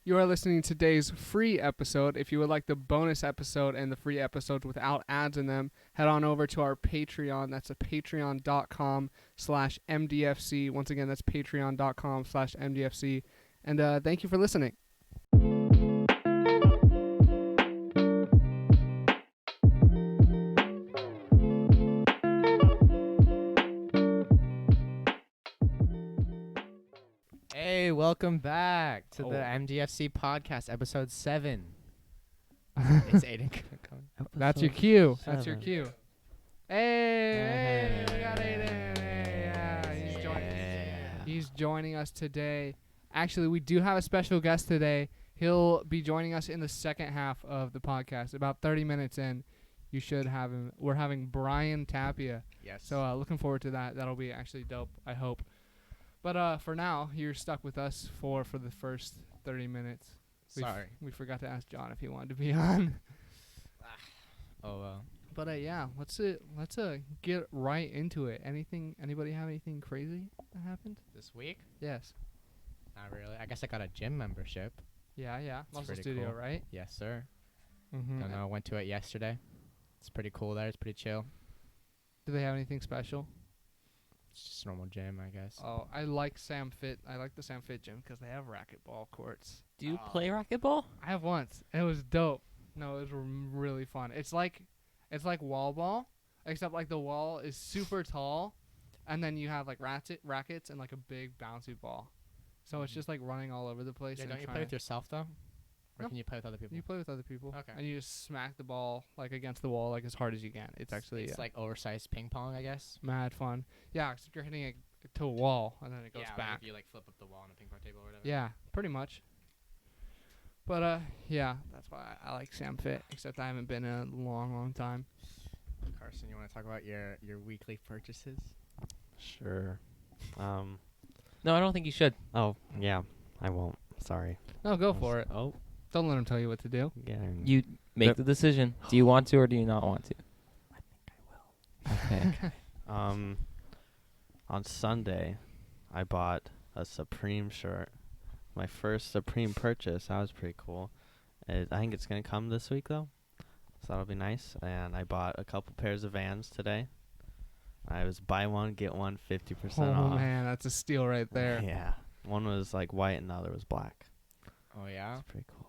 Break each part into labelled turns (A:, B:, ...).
A: You are listening to today's free episode. If you would like the bonus episode and the free episodes without ads in them, head on over to our Patreon. That's a patreon.com/MDFC. Once again, that's patreon.com/MDFC. And thank you for listening.
B: Hey, welcome back to the
A: Oh.
B: MDFC podcast, episode 7. It's Aiden.
A: That's your cue.
C: Seven.
A: That's your cue. Hey, we got Aiden. Hey, yeah, he's joining us today. Actually, we do have a special guest today. He'll be joining us in the second half of the podcast. About 30 minutes in, you should have him. We're having Bryan Tapia.
B: Yes.
A: So looking forward to that. That'll be actually dope, I hope. But for now, you're stuck with us for the first 30 minutes.
B: Sorry.
A: We forgot to ask John if he wanted to be on.
B: Oh, well.
A: But yeah, let's get right into it. Anybody have anything crazy that happened?
B: This week?
A: Yes.
B: Not really. I guess I got a gym membership.
A: Yeah. Muscle
B: pretty
A: Studio,
B: cool.
A: right?
B: Yes, sir.
A: Mm-hmm.
B: Don't know. Went to it yesterday. It's pretty cool there. It's pretty chill.
A: Do they have anything special?
B: It's just a normal gym, I guess.
A: Oh, I like Sam Fit. I like the Sam Fit gym because they have racquetball courts.
C: Do you play racquetball?
A: I have once. It was dope. No, it was really fun. It's like wall ball, except like the wall is super tall, and then you have like rackets and like a big bouncy ball. So it's just like running all over the place.
B: Yeah,
A: and
B: don't you
A: trying
B: play with yourself, though? Or
A: No.
B: can you play with other people?
A: You play with other people.
B: Okay.
A: And you just smack the ball like against the wall like as hard as you can. It's actually
B: It's like oversized ping pong, I guess.
A: mad fun. Yeah, except you're hitting it to a wall and then it goes
B: yeah,
A: back.
B: Like if you like flip up the wall on a ping pong table or whatever.
A: Yeah, pretty much. But yeah, that's why I like Sam Fit. Except I haven't been in a long time.
B: Carson, you want to talk about your weekly purchases?
C: Sure.
A: Um,
C: No, I don't think you should.
A: Oh,
C: yeah, I won't. Sorry.
A: No, go for it.
C: Oh,
A: Don't let him tell you what to do.
C: yeah.
D: You make
C: Yep.
D: the decision. Do you want to or do you not want to? Okay.
C: On Sunday, I bought a Supreme shirt. My first Supreme purchase. That was pretty cool. I think it's gonna come this week though, so that'll be nice. And I bought a couple pairs of Vans today. I was buy one get one 50%
A: Oh
C: off.
A: man, that's a steal right there.
C: Yeah. One was like white and the other was black.
B: Oh, yeah?
C: It's pretty cool.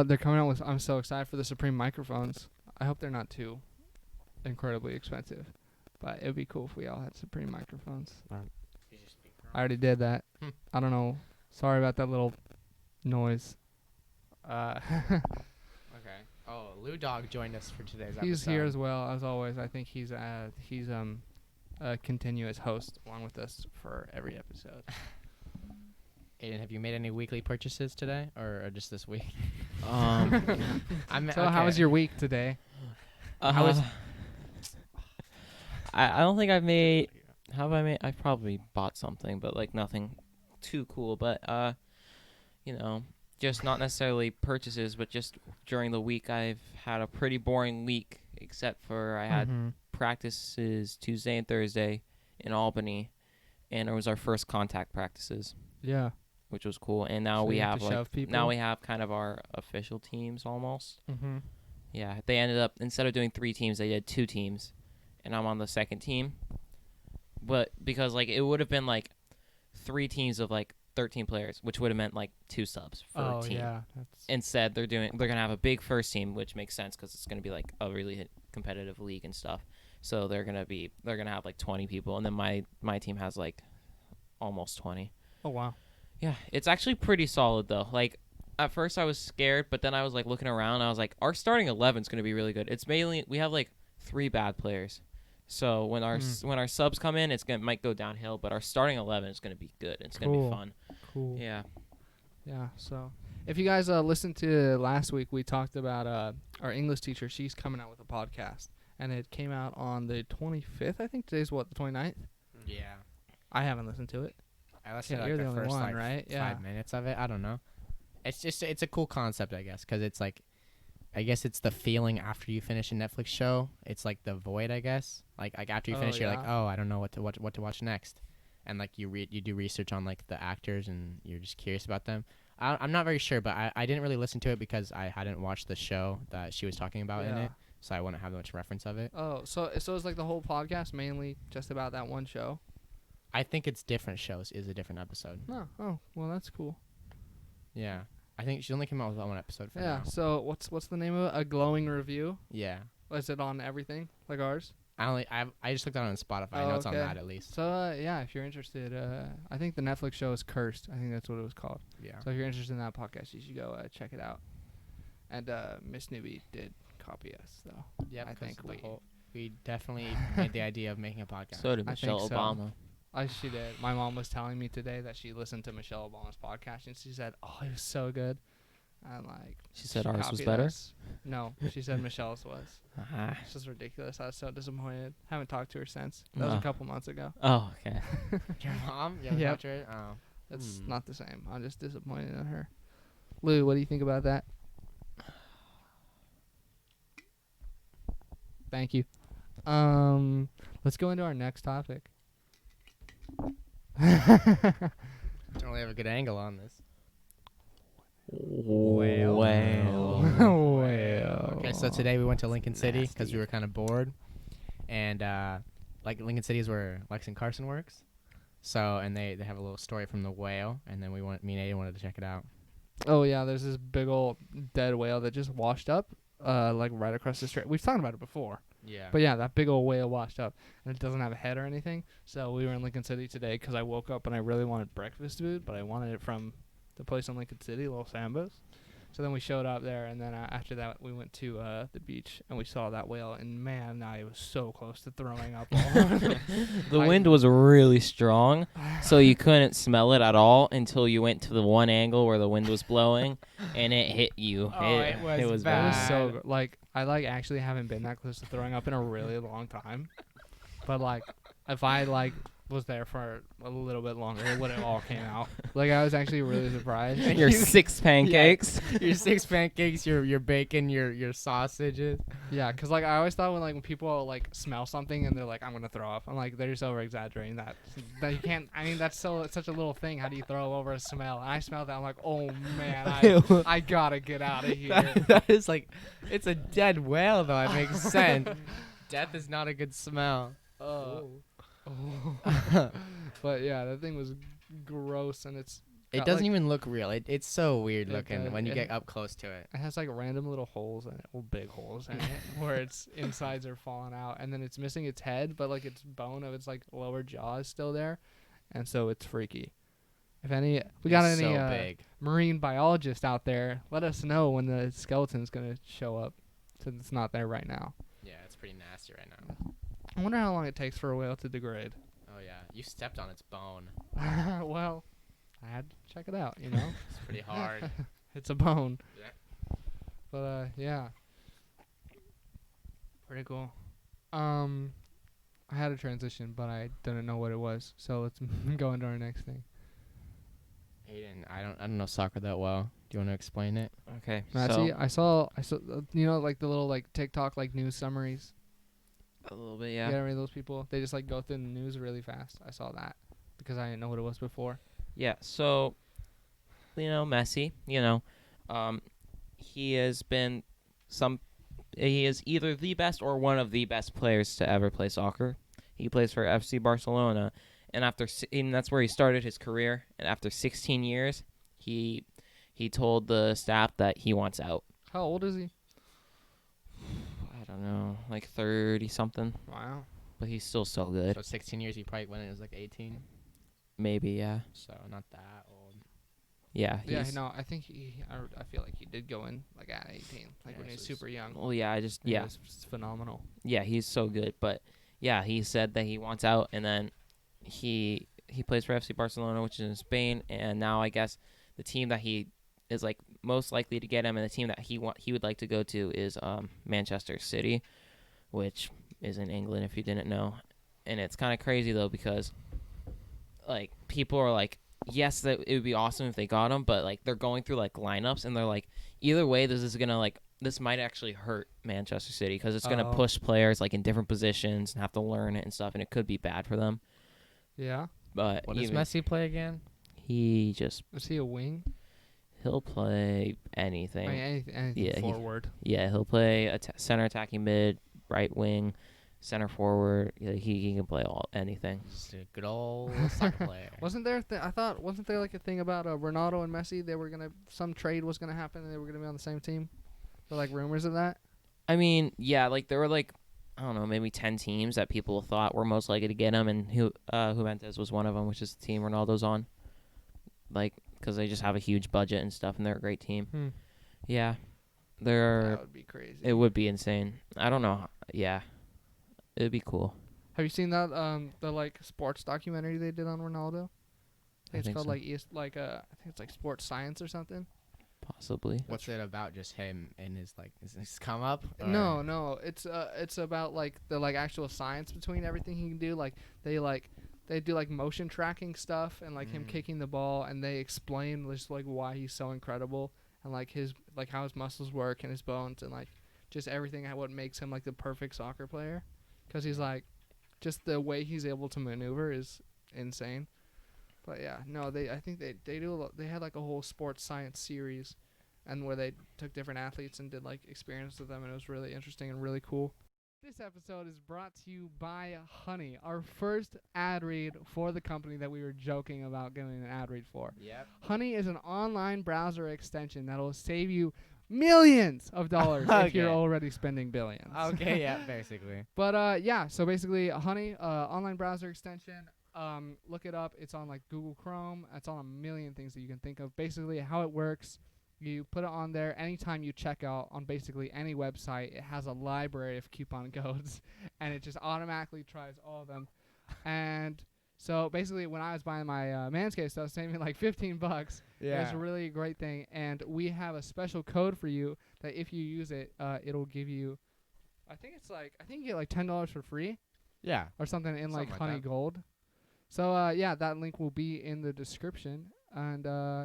A: They're coming out with. I'm so excited for the Supreme microphones. I hope they're not too incredibly expensive, but it'd be cool if we all had Supreme microphones. I already did that. I don't know. Sorry about that little noise.
B: Okay. Oh, Lou Dog joined us for today's episode.
A: He's here as well as always. I think he's a continuous host along with us for every episode.
B: Aiden, have you made any weekly purchases today, or just this week?
A: So how was your week today?
D: How was? I don't think I've made. How have I made? I've probably bought something, but like nothing too cool. But just not necessarily purchases, but just during the week I've had a pretty boring week, except for I had practices Tuesday and Thursday in Albany, and it was our first contact practices.
A: Yeah.
D: Which was cool, and now
A: So
D: we
A: you have
D: have
A: to
D: like
A: shove people?
D: now we have kind of our official teams almost.
A: Mm-hmm.
D: Yeah, they ended up instead of doing 3 teams, they did 2 teams, and I'm on the second team. But because like it would have been like 3 teams of like 13 players, which would have meant like 2 subs for a team.
A: Yeah. That's
D: Instead, they're gonna have a big first team, which makes sense because it's gonna be like a really competitive league and stuff. So they're gonna have like 20 people, and then my team has like almost 20.
A: Oh wow.
D: Yeah, it's actually pretty solid though. Like at first I was scared, but then I was like looking around and I was like, our starting 11 is going to be really good. It's mainly we have like 3 bad players. So when our subs come in, might go downhill, but our starting 11 is going to be good. It's going to be fun.
A: Cool.
D: Yeah.
A: Yeah, so if you guys listened to last week, we talked about our English teacher. She's coming out with a podcast, and it came out on the 25th, I think. Today's what, the 29th?
B: Yeah.
A: I haven't listened to it.
B: I listened to
A: You're
B: like
A: the
B: the
A: only
B: first
A: one,
B: like
A: right?
B: 5 minutes of it. I don't know. It's a cool concept, I guess, because it's like, I guess it's the feeling after you finish a Netflix show. It's like the void, I guess. Like after you finish, you're like, oh, I don't know what to watch next, and like you do research on like the actors and you're just curious about them. I'm not very sure, but I didn't really listen to it because I hadn't watched the show that she was talking about in
A: Yeah.
B: it, so I wouldn't have much reference of it.
A: Oh, so it's like the whole podcast mainly just about that one show?
B: I think it's different shows is a different episode.
A: No. Oh, well, that's cool.
B: Yeah. I think she only came out with one episode for
A: Yeah.
B: now.
A: So what's the name of it? A glowing review?
B: Yeah.
A: Is it on everything like ours?
B: I just looked it on Spotify. I know it's on
A: okay.
B: that at least.
A: So yeah, if you're interested, I think the Netflix show is Cursed. I think that's what it was called.
B: Yeah.
A: So if you're interested in that podcast, you should go check it out. And Miss Newbie did copy us, though.
B: Yeah,
A: I think
B: we definitely made the idea of making a podcast.
D: So did
A: I
D: Michelle
A: think so.
D: Obama.
A: She did. My mom was telling me today that she listened to Michelle Obama's podcast, and she said, "Oh, it was so good." I'm like,
D: She said ours was
A: copied
D: better?
A: us. No, she said Michelle's was.
D: Uh-huh.
A: It's just ridiculous. I was so disappointed. Haven't talked to her since. That was a couple months ago.
D: Oh, okay.
B: Your mom? You haven't
A: Yep.
B: watched it? Oh.
A: It's not the same. I'm just disappointed in her. Lou, what do you think about that? Thank you. Let's go into our next topic.
B: Don't really have a good angle on this.
D: Whale.
A: Well.
B: Okay, so today we went to Lincoln City because
D: Nasty.
B: we were kind of bored, and like Lincoln City is where Lex and Carson works. So and they have a little story from the whale, and then me and Aiden wanted to check it out.
A: Oh yeah, there's this big old dead whale that just washed up, like right across the street. We've talked about it before.
B: Yeah.
A: But yeah, that big old whale washed up, and it doesn't have a head or anything. So we were in Lincoln City today because I woke up and I really wanted breakfast food, but I wanted it from the place in Lincoln City, Little Sambo's. So then we showed up there, and then after that we went to the beach and we saw that whale, and man, I was so close to throwing up.
D: The wind was really strong, so you couldn't smell it at all until you went to the one angle where the wind was blowing, and it hit you.
B: Oh, it was
A: It was
B: bad.
A: so good. Like I actually haven't been that close to throwing up in a really long time. But like if I was there for a little bit longer, it would have all came out. Like I was actually really surprised.
D: Your 6 pancakes.
B: Your 6 pancakes, your bacon, your sausages.
A: Yeah, cause like I always thought when people like smell something and they're like, I'm gonna throw up. I'm like, they're just over exaggerating that. That you can't. I mean, that's such a little thing. How do you throw over a smell? And I smelled that. I'm like, oh man, I gotta get out of here.
B: That is like, it's a dead whale though. It makes sense. Death is not a good smell.
A: But yeah, that thing was gross, and
B: It
A: got,
B: doesn't
A: like,
B: even look real. It's so weird
A: It
B: looking
A: does.
B: when you
A: It-
B: get up close to it.
A: It has like random little holes in it, well, big holes in it, where its insides are falling out, and then it's missing its head, but like its bone of its like lower jaw is still there, and so it's freaky. If we got
B: It's
A: any
B: so big.
A: marine biologists out there, let us know when the skeleton's gonna show up, since it's not there right now.
B: Yeah, it's pretty nasty right now.
A: I wonder how long it takes for a whale to degrade.
B: Oh yeah, you stepped on its bone.
A: Well, I had to check it out, you know.
B: It's pretty hard.
A: It's a bone.
B: Yeah.
A: But yeah. Pretty cool. I had a transition, but I didn't know what it was. So let's go into our next thing.
B: Aiden, I don't know soccer that well. Do you want to explain it?
D: Okay.
A: Matty,
D: So
A: I saw you know, like the little like TikTok like news summaries.
D: a little bit,
A: You
D: yeah.
A: get any of those people? They just like go through the news really fast. I saw that because I didn't know what it was before.
D: Yeah, so Messi, he has been he is either the best or one of the best players to ever play soccer. He plays for FC Barcelona, and and that's where he started his career. And after 16 years, he told the staff that he wants out.
A: How old is he?
D: I don't know, like 30 something,
A: Wow.
D: but he's still so good.
B: So 16 years, he probably when it was like 18.
D: Maybe, yeah.
B: So not that old.
D: Yeah.
A: Yeah,
D: he's-
A: no, I think I feel like he did go in like at 18, like
B: Yeah,
A: when he was
B: so he's-
A: super young.
D: Well, yeah,
A: And he was phenomenal.
D: Yeah, he's so good. But yeah, he said that he wants out, and then he plays for FC Barcelona, which is in Spain, and now I guess the team that he is like most likely to get him, and the team that he would like to go to is Manchester City, which is in England if you didn't know. And it's kind of crazy though because like people are like, yes, that it would be awesome if they got him, but like they're going through like lineups and they're like, either way, this might actually hurt Manchester City because it's gonna
A: Oh.
D: push players like in different positions and have to learn it and stuff, and it could be bad for them.
A: Yeah.
D: But
B: What does
D: even
B: Messi play again?
D: he just
A: Was he a wing?
D: He'll play
A: I
D: anything.
A: mean, anything
D: Yeah,
A: forward.
D: Yeah, he'll play center attacking mid, right wing, center forward. Yeah, he can play anything.
B: Just a good old soccer player.
A: Wasn't there? Wasn't there like a thing about Ronaldo and Messi? They were some trade was gonna happen, and they were gonna be on the same team. There were like rumors of that.
D: I mean, yeah, like there were like I don't know, maybe 10 teams that people thought were most likely to get him, and Juventus was one of them, which is the team Ronaldo's on. Like, because they just have a huge budget and stuff, and they're a great team. Yeah,
A: That would be crazy.
D: It would be insane. I don't know. Yeah, it'd be cool.
A: Have you seen that the like sports documentary they did on Ronaldo? I think it's called
D: so.
A: I think it's like Sports Science or something.
D: Possibly.
B: What's it about? Just him and his his come up?
A: No, it's about like the like actual science between everything he can do. Like they do like motion tracking stuff and like him kicking the ball, and they explain just like why he's so incredible and like his like how his muscles work and his bones and like just everything what makes him like the perfect soccer player, because he's like just the way he's able to maneuver is insane. But yeah, no, I think they had like a whole sports science series, and where they took different athletes and did like experiments with them, and it was really interesting and really cool. This episode is brought to you by Honey, our first ad read for the company that we were joking about getting an ad read for.
B: Yep.
A: Honey is an online browser extension that will save you millions of dollars if you're
B: Okay.
A: already spending billions.
B: Okay, yeah, basically.
A: But yeah, so basically Honey, online browser extension. Look it up. It's on like Google Chrome. It's on a million things that you can think of. Basically, how it works, you put it on there. Anytime you check out on basically any website, it has a library of coupon codes, and it just automatically tries all of them. And so basically, when I was buying my Manscaped stuff, saving me like $15.
B: Yeah.
A: It's a really great thing. And we have a special code for you that if you use it, it'll give you, I think you get like $10 for free
B: Yeah.
A: or something in like
B: Something like
A: Honey
B: that.
A: Gold. So yeah, that link will be in the description, and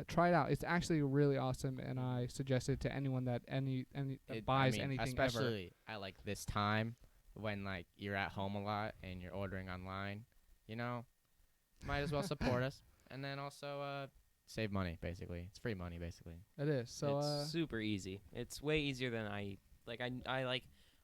A: try it out. It's actually really awesome, and I suggest it to anyone that buys anything
B: especially at like this time when like you're at home a lot and you're ordering online, you know, might as well support us, and then also save money. Basically, it's free money. Basically,
A: ever. It is. So
D: it's super easy. It's way easier than I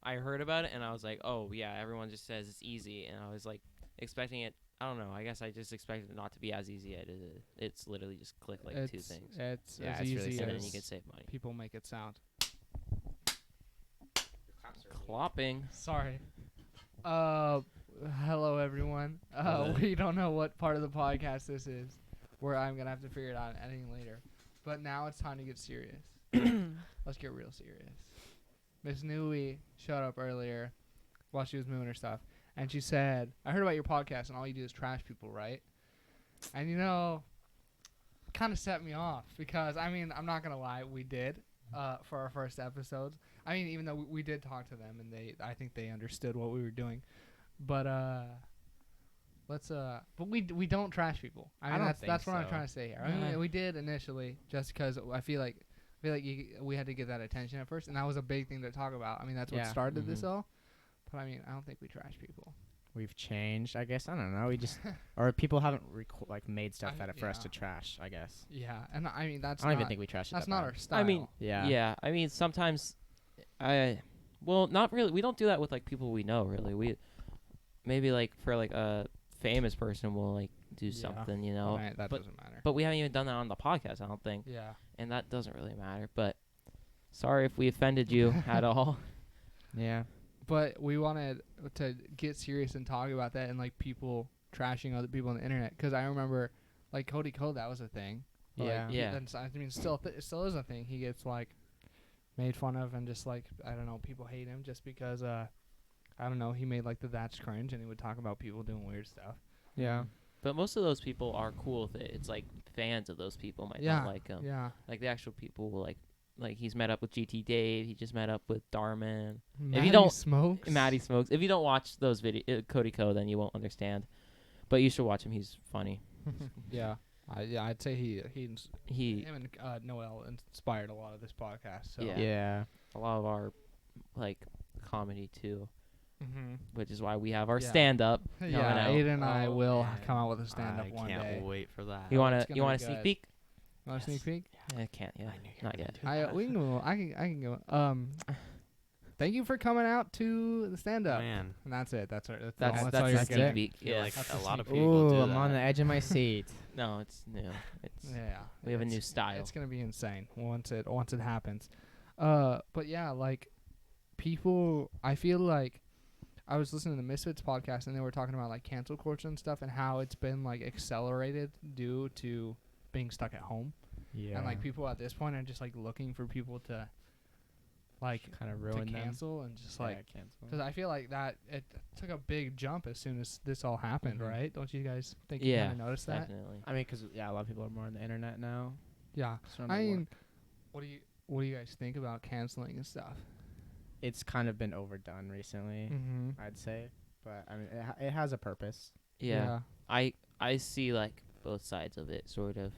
D: heard about it and I was like, oh yeah, everyone just says it's easy, and I was like expecting it. I don't know. I guess I just expected it not to be as easy as it is. It's literally just click like two things,
A: It's
B: Yeah,
A: as
B: it's
A: easy
B: really
D: and
B: simple.
D: then
A: as
D: you can save money.
A: people make it sound.
D: Clopping.
A: Sorry. Hello everyone.
B: Hello.
A: We don't know what part of the podcast this is, where I'm gonna have to figure it out in editing later. But now it's time to get serious. Let's get real serious. Miss Nui showed up earlier while she was moving her stuff, and she said, "I heard about your podcast, and all you do is trash people, right?" And you know, kind of set me off, because I mean, I'm not gonna lie, we did for our first episodes. I mean, even though we did talk to them, and I think they understood what we were doing, but but we don't trash people. I mean,
B: don't
A: that's
B: think
A: what I'm
B: so.
A: trying to say here. I mean, we did initially, just because I feel like we had to get that attention at first, and that was a big thing to talk about. I mean, that's what
B: Yeah.
A: started this
D: Mhm.
A: all. But I mean, I don't think we trash people.
B: we've changed. I guess I don't know. We just or people haven't made stuff
A: I-
B: for us
A: yeah.
B: to trash. I guess.
A: Yeah, and I mean
B: I don't even think we trash it.
A: that's
B: that
A: not
B: bad.
A: our style.
D: I mean,
B: Yeah.
D: Yeah, I mean sometimes well, not really. We don't do that with like people we know really. We maybe like for like a famous person we'll like do
A: Yeah.
D: something, you know.
A: that
D: but-
A: doesn't matter.
D: But we haven't even done that on the podcast, I don't think.
A: Yeah.
D: And that doesn't really matter, but sorry if we offended you at all.
B: Yeah.
A: But we wanted to get serious and talk about that, and like people trashing other people on the internet, because I remember like Cody Code, that was a thing. But,
B: Yeah.
A: Like,
D: Yeah.
A: I mean, it still is a thing. He gets like made fun of, and just like, I don't know, people hate him just because I don't know, he made like the That's Cringe, and he would talk about people doing weird stuff.
B: Yeah.
D: But most of those people are cool with it. It's like fans of those people might
A: Yeah.
D: not like him.
A: Yeah.
D: Like the actual people will like he's met up with GT Dave. He just met up with Darman.
A: Maddie
D: don't-
A: Smokes.
D: Maddie Smokes. If you don't watch those Cody Co, then you won't understand. But you should watch him. He's funny.
A: Yeah. I'd say
D: He
A: him and Noel inspired a lot of this podcast. So.
D: Yeah.
B: Yeah.
D: a lot of our like comedy too,
A: Mm-hmm.
D: which is why we have our
A: Yeah.
D: stand up.
A: Yeah,
D: out.
A: Aiden and I
B: Oh,
A: will
B: man.
A: come out with a stand-up
C: I
A: one
C: can't
A: day.
C: wait for that.
D: You
A: it's
D: wanna
A: gonna
D: you wanna
A: be
D: sneak
A: good.
D: peek?
A: Want a sneak peek?
D: I can't. Yeah,
C: I knew you were
D: not
C: gonna
D: yet.
C: do that.
A: We can go. I can go. Thank you for coming out to the stand up.
C: Man,
A: And that's it. That's all
B: That's
A: you're
B: the
A: getting.
B: sneak
D: peek.
C: I feel
D: Yeah.
C: like
A: That's
C: a
A: the
C: lot of
A: sneak
C: people do
B: Ooh,
C: that.
B: I'm on the edge of my seat.
D: No, it's new. It's
A: Yeah.
D: we have a
A: it's-
D: new style.
A: It's gonna be insane once it happens. But yeah, like people, I feel like I was listening to the Misfits podcast and they were talking about like cancel culture and stuff and how it's been like accelerated due to being stuck at home.
B: Yeah.
A: And like people at this point are just like looking for people to like
B: kind of
A: to
B: ruin them.
A: cancel and just like
B: cancel.
A: because I feel like that it took a big jump as soon as this all happened,
B: Mhm.
A: right? Don't you guys think you
D: Yeah,
A: kind of noticed that?
D: definitely.
B: I mean, 'cause a lot of people are more on the internet now.
A: Yeah.
B: So
A: I mean, what do you guys think about canceling and stuff?
B: it's kind of been overdone recently,
A: Mm-hmm.
B: I'd say. But I mean, it has a purpose.
D: Yeah. I see like both sides of it, sort of.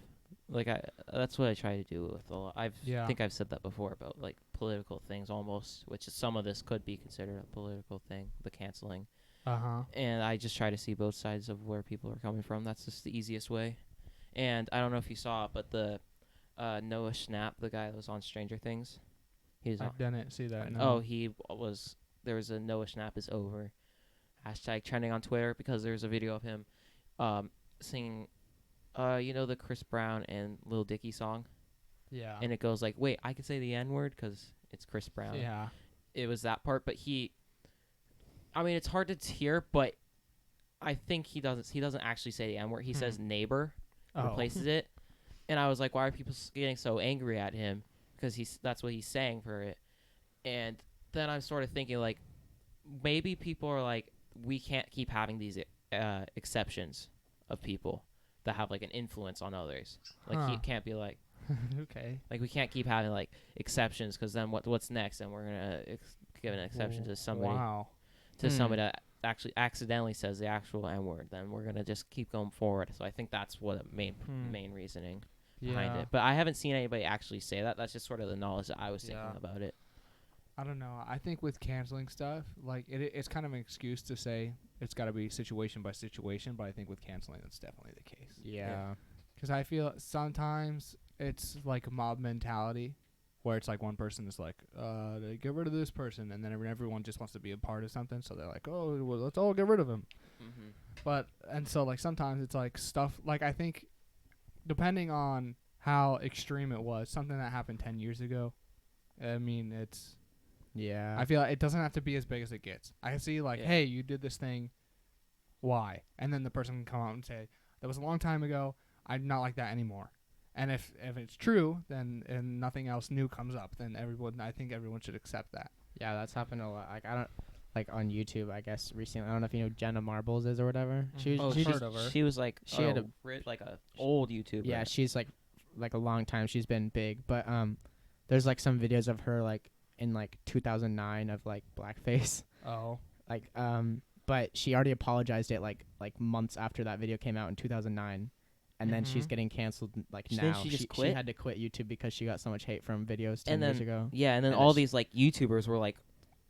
D: Like that's what I try to do with a lot.
A: Yeah.
D: think I've said that before about like political things almost, which is some of this could be considered a political thing, the canceling.
A: Uh-huh.
D: And I just try to see both sides of where people are coming from. That's just the easiest way. And I don't know if you saw it, but the Noah Schnapp, the guy that was on Stranger Things, he's
A: I
D: on.
A: didn't see that. No.
D: Oh, he was. There was a Noah Schnapp is over hashtag trending on Twitter because there's a video of him singing, you know, the Chris Brown and Lil Dicky song,
A: Yeah.
D: and it goes like, "Wait, I can say the N word because it's Chris Brown."
A: Yeah.
D: It was that part, but I mean, it's hard to hear, but I think he doesn't actually say the N word. He says neighbor, replaces it, and I was like, why are people getting so angry at him? Because that's what he's saying for it, and then I'm sort of thinking like, maybe people are like, we can't keep having these exceptions of people that have like an influence on others. Like he
A: Huh.
D: can't be like
A: Okay.
D: we can't keep having like exceptions because then what's next? And we're gonna give an exception to somebody
A: Wow.
D: somebody that actually accidentally says the actual N word. Then we're gonna just keep going forward. So I think that's what the main reasoning behind
A: Yeah.
D: it. But I haven't seen anybody actually say that. That's just sort of the knowledge that I was thinking
A: Yeah.
D: about it.
A: I don't know. I think with canceling stuff, like it's kind of an excuse to say it's got to be situation by situation. But I think with canceling, that's definitely the case.
B: Yeah.
A: Because I feel sometimes it's like mob mentality, where it's like one person is like, they get rid of this person, and then everyone just wants to be a part of something. So they're like, oh, well, let's all get rid of him.
D: Mm-hmm.
A: But and so like sometimes it's like stuff like I think, depending on how extreme it was, something that happened 10 years ago. I mean, it's.
B: Yeah.
A: I feel like it doesn't have to be as big as it gets. I can see like,
D: Yeah.
A: hey, you did this thing. Why? And then the person can come out and say, that was a long time ago. I'm not like that anymore. And if it's true, then and nothing else new comes up, then I think everyone should accept that.
B: Yeah, that's happened a lot. Like I don't like on YouTube. I guess recently. I don't know if you know Jenna Marbles is or whatever. She
A: Mhm.
B: was.
A: Oh,
B: She
A: heard
B: just,
A: of her.
D: She was like
B: She had
D: like a old YouTuber.
B: yeah, she's like a long time. She's been big, but there's like some videos of her like in like 2009 of like blackface.
A: Oh.
B: Like but she already apologized it like months after that video came out in 2009. And then she's
A: Mhm.
B: getting canceled like
D: Didn't
B: now.
D: she just
B: She
D: quit?
B: had to quit YouTube because she got so much hate from videos 10
D: And
B: years
D: then
B: ago.
D: yeah, and then
B: And
D: all
B: it's-
D: these like YouTubers were like,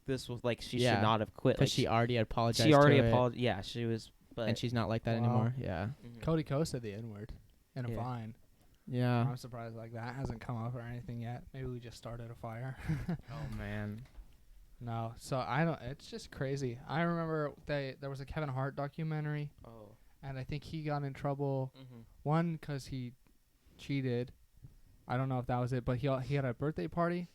D: this was like she
B: Yeah,
D: should not have quit.
B: Because
D: Like
B: she already apologized.
D: she already
B: to it,
D: apologized. Yeah, she was. But
B: and she's not like that
A: Wow.
B: anymore. Yeah.
D: Mhm.
A: Cody Ko said the N word in a
D: Yeah.
A: Vine.
B: Yeah.
A: I'm surprised like that hasn't come up or anything yet. Maybe we just started a fire.
B: Oh man.
A: No, so I don't. It's just crazy. I remember there was a Kevin Hart documentary,
D: Oh.
A: and I think he got in trouble.
D: Mm-hmm.
A: One, 'cause he cheated. I don't know if that was it, but he had a birthday party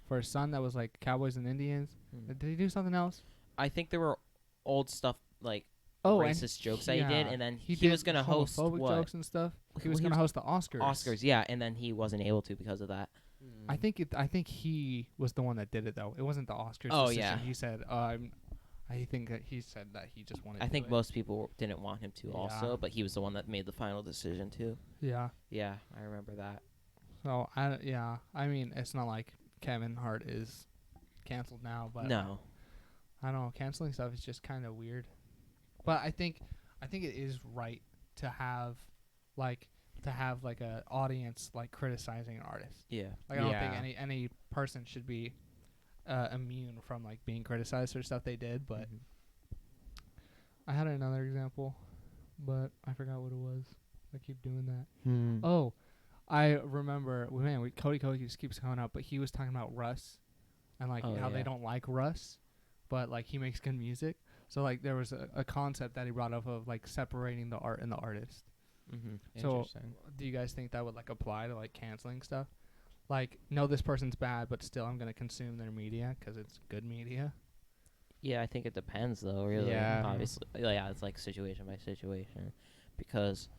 A: for his son that was like Cowboys and Indians. Did he do something else?
D: I think there were old stuff like
A: Oh, and
D: racist jokes that he did,
A: yeah,
D: and then he
A: did
D: was gonna host
A: homophobic
D: what?
A: jokes and stuff. He
D: Well,
A: was
D: he
A: gonna
D: was-
A: host the Oscars.
D: Oscars, yeah, and then he wasn't able to because of that.
A: I think he was the one that did it though. It wasn't the Oscars.
D: Oh,
A: decision.
D: yeah.
A: He said, I think that he said that he just wanted.
D: I
A: to
D: think
A: do it.
D: most people didn't want him to
A: Yeah.
D: also, but he was the one that made the final decision too.
A: Yeah.
D: Yeah, I remember that.
A: So I mean, it's not like Kevin Hart is canceled now, but
D: No.
A: I don't know. Canceling stuff is just kind of weird. But I think it is right to have like a audience like criticizing an artist.
D: Yeah.
A: Like I don't
B: Yeah.
A: think any person should be immune from like being criticized for stuff they did. But
D: Mhm.
A: I had another example, but I forgot what it was. I keep doing that.
B: Hmm.
A: Oh, I remember, Cody just keeps coming up, but he was talking about Russ and like
D: Oh,
A: how they
D: yeah.
A: don't like Russ, but like he makes good music. So like there was a concept that he brought up of like separating the art and the artist.
D: Mm-hmm.
A: So
D: Interesting.
A: do you guys think that would like apply to like canceling stuff? Like, no, this person's bad, but still I'm gonna consume their media 'cause it's good media.
D: Yeah, I think it depends though. Really,
B: Yeah.
D: obviously, yeah, it's like situation by situation, because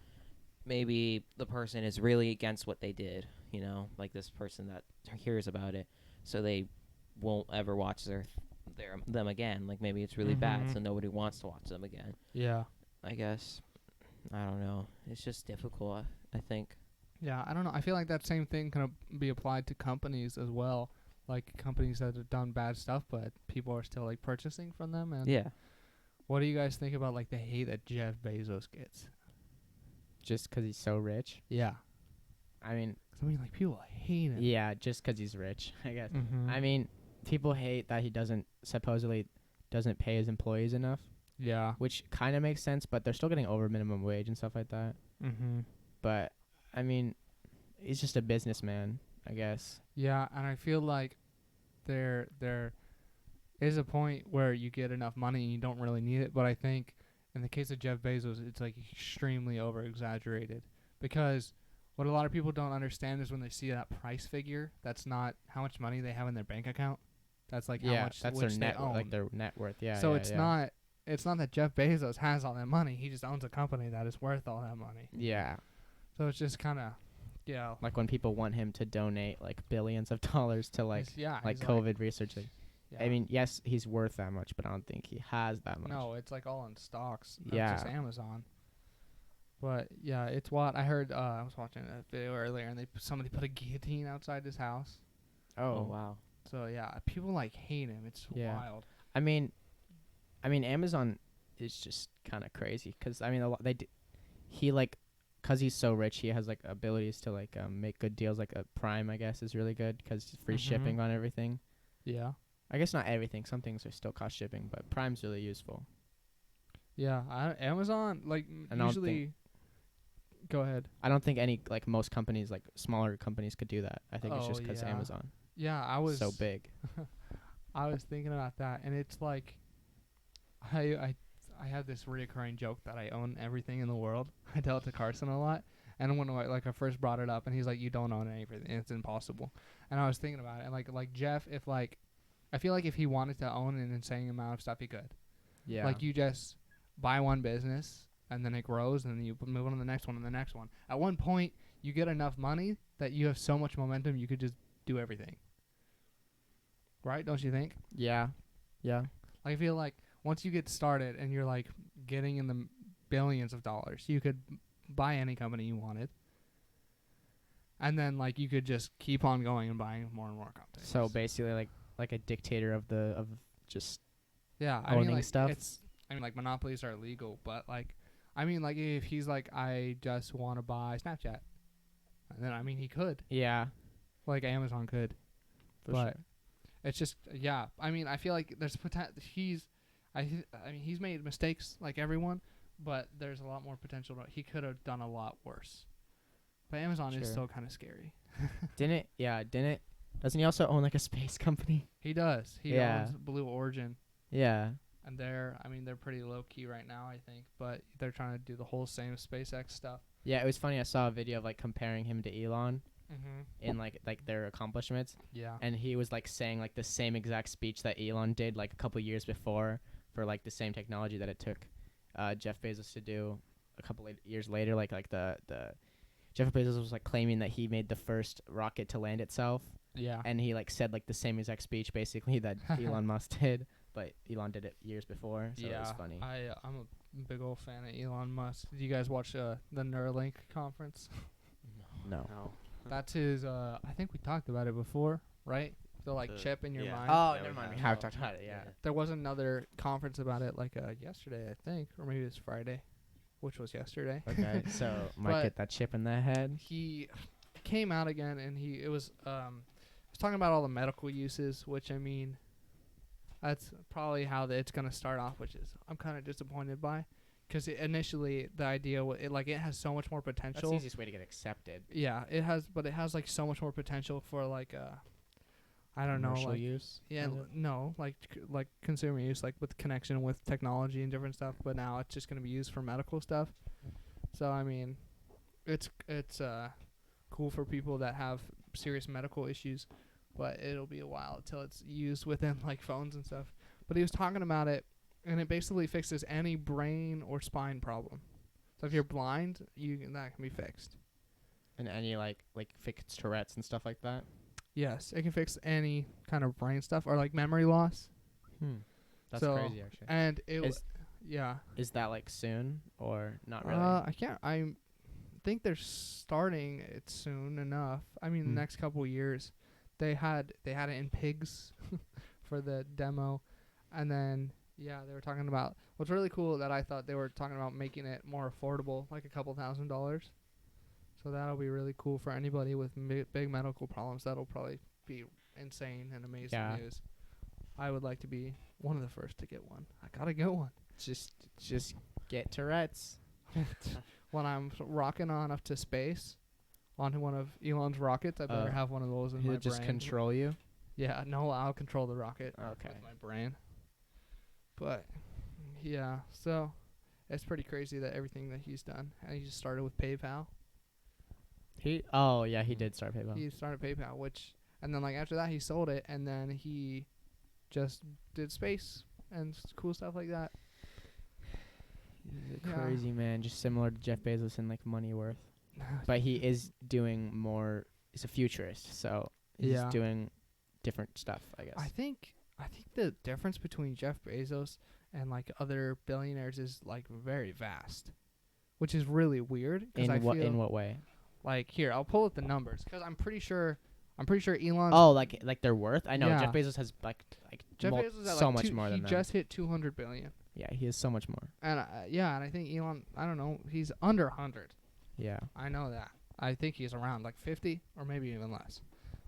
D: maybe the person is really against what they did. You know, like this person that hears about it, so they won't ever watch them again. Like maybe it's really bad, so nobody wants to watch them again.
A: Yeah.
D: I guess. I don't know. It's just difficult. I think.
A: Yeah, I don't know. I feel like that same thing can be applied to companies as well. Like companies that have done bad stuff, but people are still like purchasing from them. And
D: Yeah.
A: what do you guys think about like the hate that Jeff Bezos gets?
B: Just 'cause he's so rich.
A: Yeah.
B: I mean,
A: 'Cause I mean, like people hate him.
B: yeah, just 'cause he's rich, I guess.
A: Mm-hmm.
B: I mean, people hate that he supposedly doesn't pay his employees enough,
A: Yeah.
B: which kind of makes sense, but they're still getting over minimum wage and stuff like that.
A: Mm-hmm.
B: But I mean, he's just a businessman, I guess.
A: Yeah, and I feel like there is a point where you get enough money and you don't really need it. But I think in the case of Jeff Bezos, it's like extremely over exaggerated, because what a lot of people don't understand is when they see that price figure, that's not how much money they have in their bank account. That's like how
B: Yeah,
A: much
B: that's
A: which
B: their
A: they own.
B: like their net worth. Yeah.
A: So
B: yeah,
A: it's
B: yeah.
A: not that Jeff Bezos has all that money. He just owns a company that is worth all that money.
B: Yeah,
A: So it's just kind of, yeah.
B: like when people want him to donate like billions of dollars to like
A: he's
B: COVID research. Like,
A: yeah.
B: I mean, yes, he's worth that much, but I don't think he has that much.
A: No, it's like all in stocks.
B: Yeah.
A: It's just Amazon. But yeah, it's what I heard. I was watching a video earlier, and somebody put a guillotine outside his house.
D: Oh
B: Oh,
D: wow.
A: So yeah, people like hate him. It's
B: Yeah.
A: wild.
B: I mean, Amazon is just kind of crazy, 'cause I mean, he like, 'cause he's so rich, he has like abilities to like make good deals. Like Prime, I guess, is really good 'cause free
A: Mhm.
B: shipping on everything.
A: Yeah.
B: I guess not everything. Some things are still cost shipping, but Prime's really useful.
A: Yeah. Amazon like
B: I don't
A: usually. Go ahead.
B: I don't think most companies, like smaller companies, could do that. I think it's
A: Oh,
B: just 'cause
A: yeah.
B: Amazon
A: Yeah, I was
B: so big.
A: I was thinking about that, and it's like, I have this reoccurring joke that I own everything in the world. I tell it to Carson a lot, and when I first brought it up, and he's like, "You don't own anything; it's impossible." And I was thinking about it, and like Jeff, if like, I feel like if he wanted to own an insane amount of stuff, he could.
B: Yeah.
A: Like you just buy one business, and then it grows, and then you move on to the next one and the next one. At one point, you get enough money that you have so much momentum, you could just do everything. Right? Don't you think?
B: Yeah. Yeah.
A: I feel like once you get started and you're like getting in the billions of dollars, you could buy any company you wanted. And then like you could just keep on going and buying more and more companies.
B: So basically, like a dictator of just
A: yeah, I
B: owning
A: mean, like,
B: stuff.
A: like monopolies are illegal, but like I mean like if he's like I just want to buy Snapchat, then I mean he could.
B: yeah.
A: Like Amazon could.
B: For
A: But
B: sure.
A: it's just yeah. I mean, I feel like there's he's made mistakes like everyone, but there's a lot more potential. He could have done a lot worse. But Amazon is
B: Sure.
A: still kind of scary.
B: Doesn't he also own like a space company?
A: He does. He
B: Yeah.
A: owns Blue Origin,
B: Yeah.
A: and they're pretty low key right now, I think. But they're trying to do the whole same SpaceX stuff.
B: Yeah, it was funny. I saw a video of like comparing him to Elon
A: Mm-hmm.
B: in like their accomplishments,
A: Yeah.
B: and he was like saying like the same exact speech that Elon did like a couple years before for like the same technology that it took Jeff Bezos to do a couple years later. Like the Jeff Bezos was like claiming that he made the first rocket to land itself,
A: Yeah.
B: and he like said like the same exact speech basically that Elon Musk did, but Elon did it years before. So it was funny.
A: I'm a big old fan of Elon Musk. Did you guys watch the Neuralink conference?
B: No.
A: That's his. I think we talked about it before, right? The like chip in your
C: yeah.
A: mind.
B: Oh,
C: Yeah,
B: never
C: we
B: mind. We
C: have.
B: have talked about it. Yeah.
A: There was another conference about it like yesterday, I think, or maybe it was Friday, which was yesterday.
B: Okay. So might
A: But-
B: get that chip in the head.
A: He came out again, and he was talking about all the medical uses, which I mean, that's probably how it's gonna start off, which is I'm kind of disappointed by, because initially the idea it has so much more
B: That's
A: potential.
B: the easiest way to get accepted.
A: Yeah, it has like so much more potential for like I don't know,
B: Commercial
A: like
B: use.
A: yeah,
B: of it?
A: no, like consumer use, like with connection with technology and different stuff. But now it's just gonna be used for medical stuff. So I mean, it's cool for people that have serious medical issues, but it'll be a while until it's used within like phones and stuff. But he was talking about it, and it basically fixes any brain or spine problem. So if you're blind, that can be fixed.
B: And any like fixed Tourette's and stuff like that.
A: Yes, it can fix any kind of brain stuff or like memory loss.
B: That's
A: So,
B: crazy, actually.
A: And it
B: Is-
A: yeah.
B: Is that like soon or not really?
A: I think they're starting it soon enough. I mean, the
B: Hmm.
A: next couple years, they had it in pigs for the demo, and then they were talking about what's really cool that I thought they were talking about making it more affordable, like a couple $1,000s. So that'll be really cool for anybody with big medical problems. That'll probably be insane and amazing
B: Yeah.
A: news. I would like to be one of the first to get one. I gotta get one.
B: Just get Tourette's.
A: When I'm rocking on up to space, onto one of Elon's rockets, I better have one of those in my
B: He'll just
A: brain.
B: control you.
A: Yeah, no, I'll control the rocket
B: Okay.
A: with my brain. But yeah, so it's pretty crazy that everything that he's done, and he just started with PayPal.
B: He did start PayPal.
A: He started PayPal, and then like after that he sold it, and then he just did space and cool stuff like that.
B: He's a
A: Yeah.
B: crazy man, just similar to Jeff Bezos in like money worth. But he is doing more. He's a futurist, so he's
A: Yeah.
B: doing different stuff, I guess.
A: I think the difference between Jeff Bezos and like other billionaires is like very vast, which is really weird. Cause I feel
B: in what way?
A: like here I'll pull up the numbers because I'm pretty sure Elon's.
B: Oh, like their worth? I know
A: Yeah.
B: Jeff Bezos has like
A: Jeff Bezos is at
B: so
A: like
B: much more than
A: he
B: that.
A: just hit 200 billion,
B: Yeah, he has so much more.
A: and and I think Elon, I don't know, he's under 100.
B: Yeah.
A: I know that. I think he's around like 50 or maybe even less.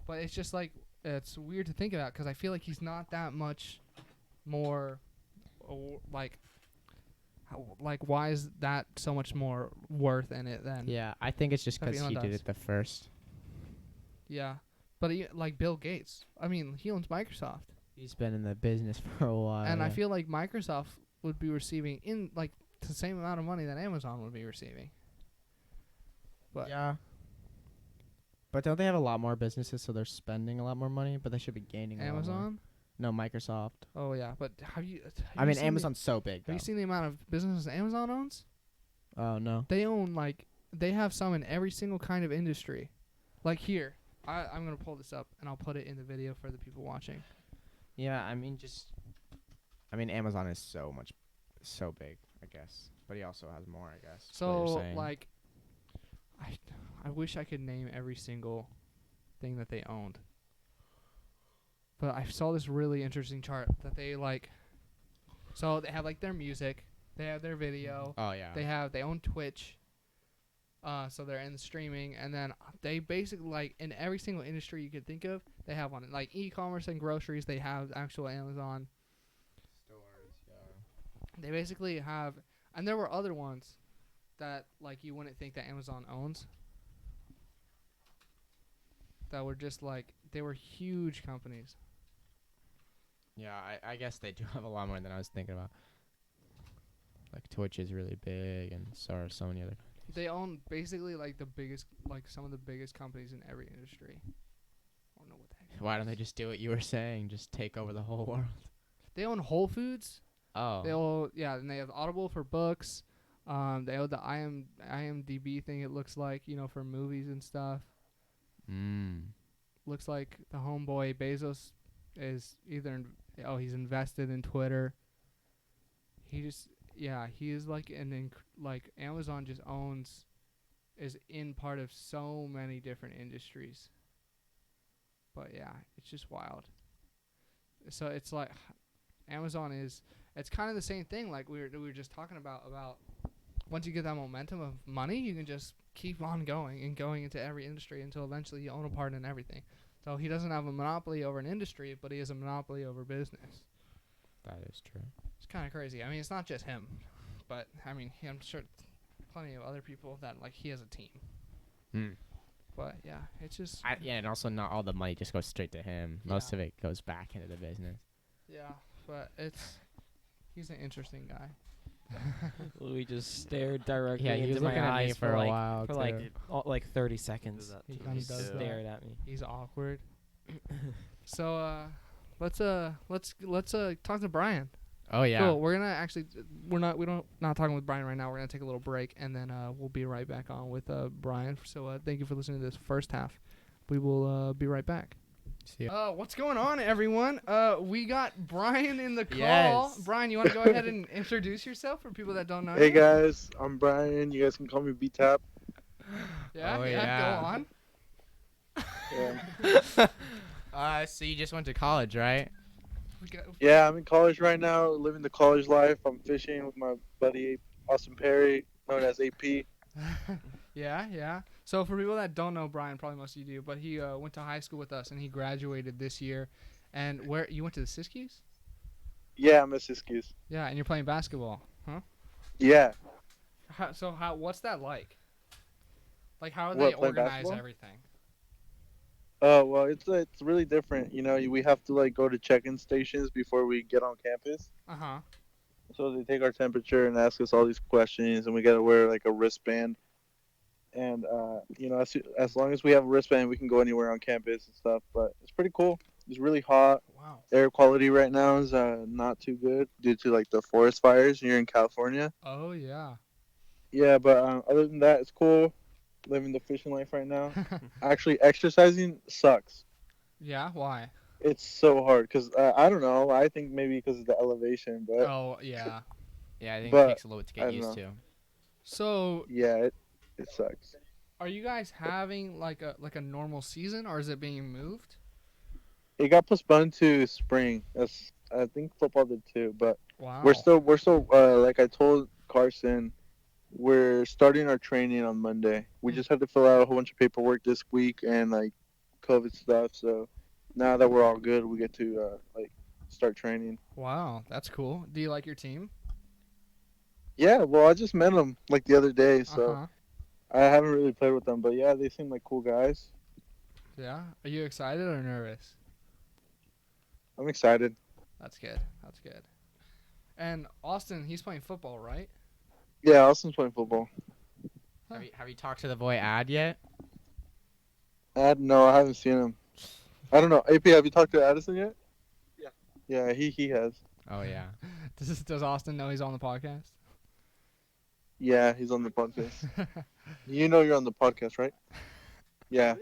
A: But it's just like it's weird to think about because I feel like he's not that much more like why is that so much more worth in it than
B: Yeah, I think it's just
A: Like
B: because
A: Elon
B: he did
A: does.
B: it the first.
A: Yeah. But like Bill Gates. I mean, he owns Microsoft.
B: He's been in the business for a while.
A: And I
B: yeah.
A: feel like Microsoft would be receiving in like the same amount of money that Amazon would be receiving. But
B: Yeah. But don't they have a lot more businesses, so they're spending a lot more money, but they should be gaining a lot more.
A: Amazon?
B: No, Microsoft.
A: Oh yeah, but
B: I mean, Amazon's so big,
A: Have you
B: though.
A: seen the amount of businesses Amazon owns?
B: Oh, no.
A: They own they have some in every single kind of industry. Like here, I'm gonna pull this up and I'll put it in the video for the people watching.
B: Yeah, I mean, Amazon is so big, I guess. But he also has more, I guess. is what you're
A: So
B: saying.
A: like, I wish I could name every single thing that they owned. But I saw this really interesting chart that they like. So they have like their music, they have their video,
B: Oh, yeah.
A: they own Twitch. So they're in the streaming, and then they basically like in every single industry you could think of, they have one. Like e-commerce and groceries, they have actual Amazon.
B: Stores, yeah.
A: They basically have, and there were other ones that like you wouldn't think that Amazon owns. That were just like they were huge companies.
B: Yeah, I guess they do have a lot more than I was thinking about. Like, Twitch is really big, and so are so many other.
A: They own basically like some of the biggest companies in every industry. I don't know what the heck.
B: Why don't they just do what you were saying? Just take over the whole world.
A: They own Whole Foods.
B: Oh.
A: They own and they have Audible for books. They own the IMDb thing. It looks like for movies and stuff. Looks like the homeboy Bezos is either he's invested in Twitter. He is like like Amazon just is in part of so many different industries. But yeah, it's just wild. So it's like Amazon it's kind of the same thing like we were just talking about once you get that momentum of money, you can just keep on going and going into every industry until eventually you own a part in everything. So he doesn't have a monopoly over an industry, but he has a monopoly over business.
B: That is true.
A: It's kind of crazy. I mean, it's not just him. but I mean, I'm sure plenty of other people that like he has a team.
B: Hmm.
A: But yeah, it's just
B: And also not all the money just goes straight to him. Most of it goes back into the business.
A: yeah, but he's an interesting guy.
D: We just stared directly
B: Yeah, he
D: into
B: was
D: my
B: looking at me
D: eyes
B: for a
D: like,
B: while,
D: for like
B: too.
D: like 30 seconds.
C: that
A: He
C: to
A: kinda
C: me
A: does
C: too.
A: that.
D: Stared at me.
A: He's awkward. So let's talk to Bryan.
B: Oh yeah.
A: Cool. We're gonna actually not talking with Bryan right now. We're gonna take a little break and then we'll be right back on with Bryan. So thank you for listening to this first half. We will be right back.
B: See ya.
A: What's going on, everyone? We got Bryan in the call.
B: Yes.
A: Bryan, you want to go ahead and introduce yourself for people that don't know
E: Hey
A: you?
E: guys, I'm Bryan. You guys can call me Btap.
A: Yeah,
B: Oh,
A: yeah,
B: yeah.
A: go on.
E: Yeah.
B: So you just went to college, right?
E: Yeah, I'm in college right now, living the college life. I'm fishing with my buddy Austin Perry, known as AP.
A: Yeah. So for people that don't know Bryan, probably most of you do, but he went to high school with us and he graduated this year. And where you went to the Siskiyous?
E: Yeah, I'm at Siskiyous.
A: Yeah, and you're playing basketball, huh?
E: Yeah.
A: What's that like? Like how do
E: What,
A: they
E: playing
A: organize
E: basketball?
A: everything?
E: Well, it's really different. You know, we have to like go to check-in stations before we get on campus.
A: Uh-huh.
E: So they take our temperature and ask us all these questions, and we gotta wear like a wristband. And you know, as long as we have a wristband, we can go anywhere on campus and stuff. But it's pretty cool. It's really hot.
A: Wow.
E: Air quality right now is not too good due to like the forest fires here in California.
A: Oh yeah.
E: Yeah, but other than that, it's cool. Living the fishing life right now. Actually, exercising sucks.
A: Yeah, why?
E: It's so hard because I don't know. I think maybe because of the elevation, but
A: Oh yeah.
B: Yeah, I think
E: But,
B: it takes a little bit to
E: I
B: get
E: don't
B: used
E: know.
B: to.
A: So
E: yeah, it sucks.
A: are you guys having like a normal season or is it being moved?
E: It got postponed to spring. As I think football did too, but
A: Wow.
E: we're still like I told Carson, we're starting our training on Monday. We just had to fill out a whole bunch of paperwork this week and like COVID stuff. So now that we're all good, we get to like start training.
A: Wow, that's cool. Do you like your team?
E: Yeah, well, I just met them like the other day, so
A: Uh-huh.
E: I haven't really played with them. But yeah, they seem like cool guys.
A: Yeah. Are you excited or nervous?
E: I'm excited.
A: That's good. That's good. And Austin, he's playing football, right?
E: Yeah, Austin's playing football.
B: Have you talked to the boy Ad yet?
E: No, I haven't seen him. I don't know. AP, have you talked to Addison yet? Yeah. Yeah, he has.
B: Oh yeah.
A: Does Austin know he's on the podcast?
E: Yeah, he's on the podcast. You know you're on the podcast, right? Yeah.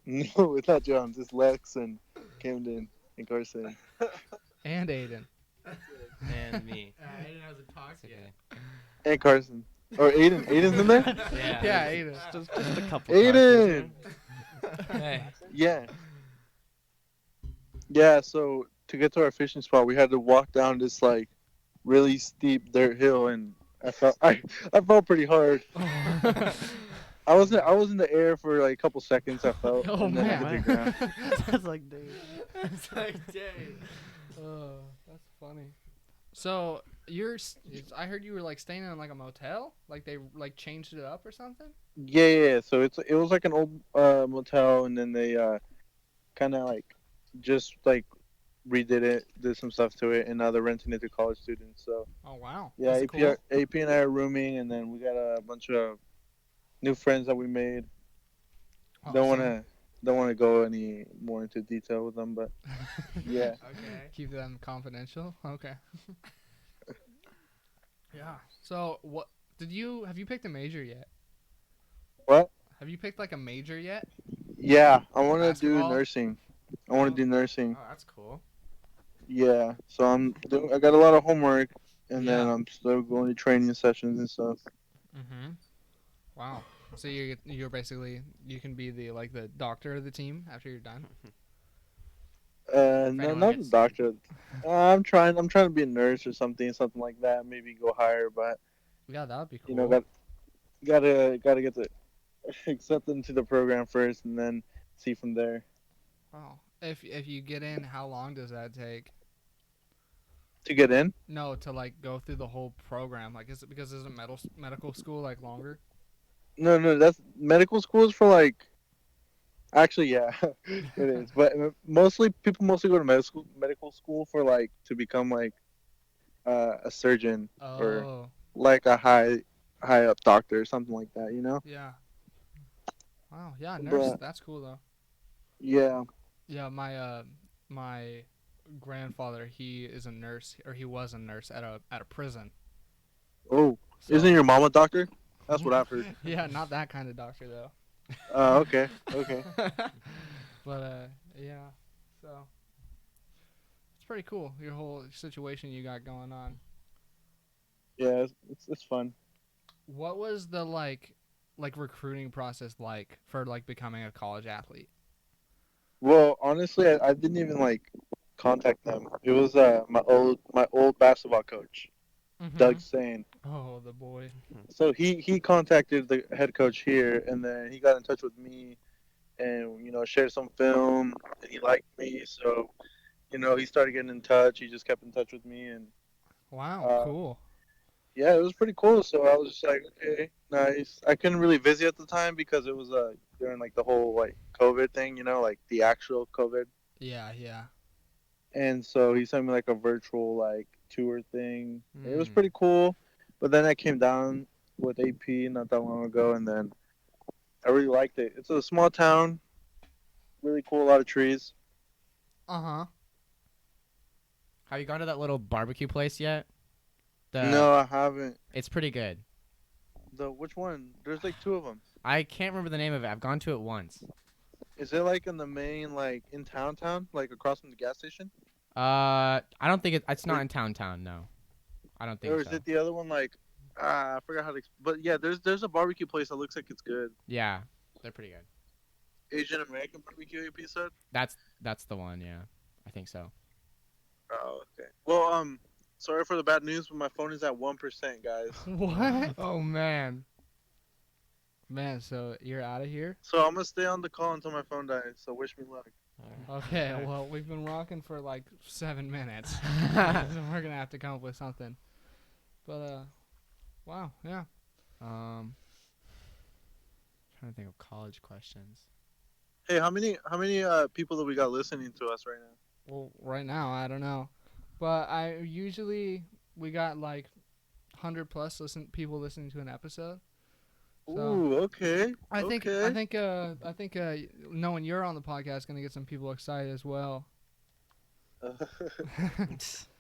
E: No, it's not Jones. It's Lex and Camden and Carson.
A: And Aiden.
D: And me.
B: Aiden hasn't talked
D: Okay.
E: And Carson. Or Aiden. Aiden's in there?
D: Yeah.
A: Yeah, Aiden.
C: Just a couple.
E: Aiden!
D: Hey.
E: Yeah. Yeah, so to get to our fishing spot, we had to walk down this like really steep dirt hill, and I felt pretty hard. I was in the air for like a couple seconds. I felt.
A: Oh,
E: and then I
A: man.
E: hit the ground.
C: That's like, dude.
A: It's like, dang. That's funny. So I heard you were like staying in like a motel. Like they like changed it up or something.
E: Yeah. So it was like an old motel, and then they kind of like just like redid it, did some stuff to it, and now they're renting it to college students. So
A: Oh wow.
E: yeah,
A: That's
E: AP,
A: cool.
E: AP and I are rooming, and then we got a bunch of new friends that we made.
A: Awesome.
E: Don't wanna go any more into detail with them, but yeah.
B: Okay.
A: Keep them confidential. Okay. Yeah. So have you picked a major yet?
E: What?
A: Have you picked like a major yet?
E: Yeah, I want to do
A: Basketball?
E: nursing. I want to do nursing.
B: Oh, that's cool.
E: Yeah, so I got a lot of homework, and then
A: Yeah.
E: I'm still going to training sessions and stuff.
A: Mm-hmm. Wow. So you're basically you can be the doctor of the team after you're done.
E: No,
B: anyone
E: not a
B: gets-
E: doctor. I'm trying to be a nurse or something like that. Maybe go higher, but
A: Yeah, that would be cool.
E: you know, gotta get the accept into the program first, and then see from there.
A: Wow. If you get in, how long does that take?
E: To get in?
A: No, to like go through the whole program. Like, is it because isn't medical school like longer?
E: No. That's medical schools for like. Actually, yeah, it is. But mostly people mostly go to medical school for like to become like a surgeon or
A: Oh,
E: like a high up doctor or something like that. You know.
A: yeah. Wow, yeah, nurse.
E: But
A: That's cool though.
E: yeah.
A: Yeah, my grandfather, he is a nurse, or he was a nurse at a prison.
E: Oh,
A: So,
E: isn't your mom a doctor? That's what I've heard.
A: yeah, not that kind of doctor though.
E: Okay. Okay.
A: But yeah. So it's pretty cool. Your whole situation you got going on.
E: Yeah, it's fun.
A: What was the like recruiting process like for like becoming a college athlete?
E: Well, honestly, I didn't even like contact them. It was my old basketball coach, Doug
A: Mm-hmm.
E: Sane.
A: Oh, the boy.
E: So he contacted the head coach here, and then he got in touch with me, and shared some film, and he liked me, so he started getting in touch. He just kept in touch with me, and
A: Wow,
E: uh,
A: cool.
E: yeah, it was pretty cool. So I was just like, okay, nice. I couldn't really visit at the time because it was during like the whole like COVID thing, like the actual COVID.
A: Yeah, yeah.
E: And so he sent me like a virtual like tour thing. It was
B: Mm.
E: pretty cool. But then I came down with AP not that long ago, and then I really liked it. It's a small town, really cool, a lot of trees.
A: Uh-huh.
B: Have you gone to that little barbecue place yet?
E: No, I haven't.
B: It's pretty good.
E: The which one? There's like two of them.
B: I can't remember the name of it. I've gone to it once.
E: Is it like in the main like in town, like across from the gas station,
B: I don't think it's not in town. No, I don't think
E: or is
B: so.
E: it the other one like? I forgot how to. But yeah, there's a barbecue place that looks like it's good.
B: Yeah, they're pretty good.
E: Asian American barbecue, AP said.
B: That's the one. Yeah, I think so.
E: Oh, okay. Well, sorry for the bad news, but my phone is at 1%, guys.
A: What?
B: Oh man.
A: Man, so you're out of here?
E: So I'm gonna stay on the call until my phone dies. So wish me luck.
A: Okay, well, we've been rocking for like 7 minutes. So we're gonna have to come up with something. But wow, yeah.
B: Trying to think of college questions.
E: Hey, how many people do we got listening to us right now?
A: Well, right now I don't know, but we got like 100 plus people listening to an episode. So
E: Ooh, okay.
A: I think
E: Okay.
A: knowing you're on the podcast is gonna get some people excited as well.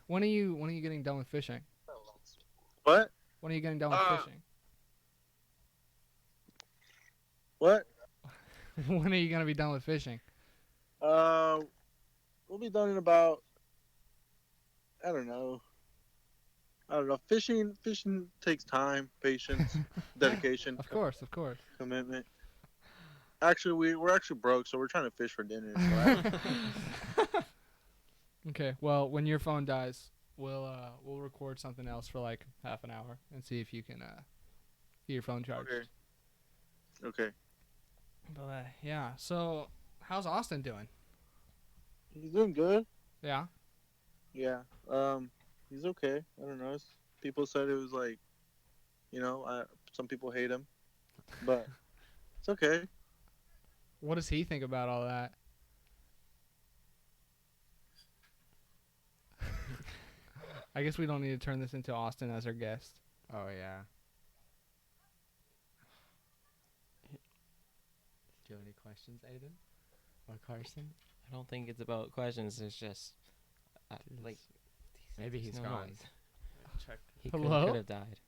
A: When are you getting done with fishing?
E: What?
A: When are you getting done with fishing?
E: What?
A: When are you gonna be done with fishing?
E: We'll be done in about. I don't know. Fishing takes time, patience, dedication,
A: Of course.
E: commitment. Actually, we're actually broke, so we're trying to fish for dinner. So
A: Okay. Well, when your phone dies, we'll record something else for like half an hour and see if you can get your phone charged.
E: Okay.
A: But yeah. So how's Austin doing?
E: He's doing good.
A: Yeah.
E: Yeah. He's okay. I don't know. People said it was like, some people hate him, but it's okay.
A: What does he think about all that? I guess we don't need to turn this into Austin as our guest.
B: Oh yeah. Do you have any questions, Aiden? Or Carson?
D: I don't think it's about questions. It's just like
B: Maybe he's
D: no
B: gone.
D: noise.
C: Check.
D: He
A: Hello?
D: could have died.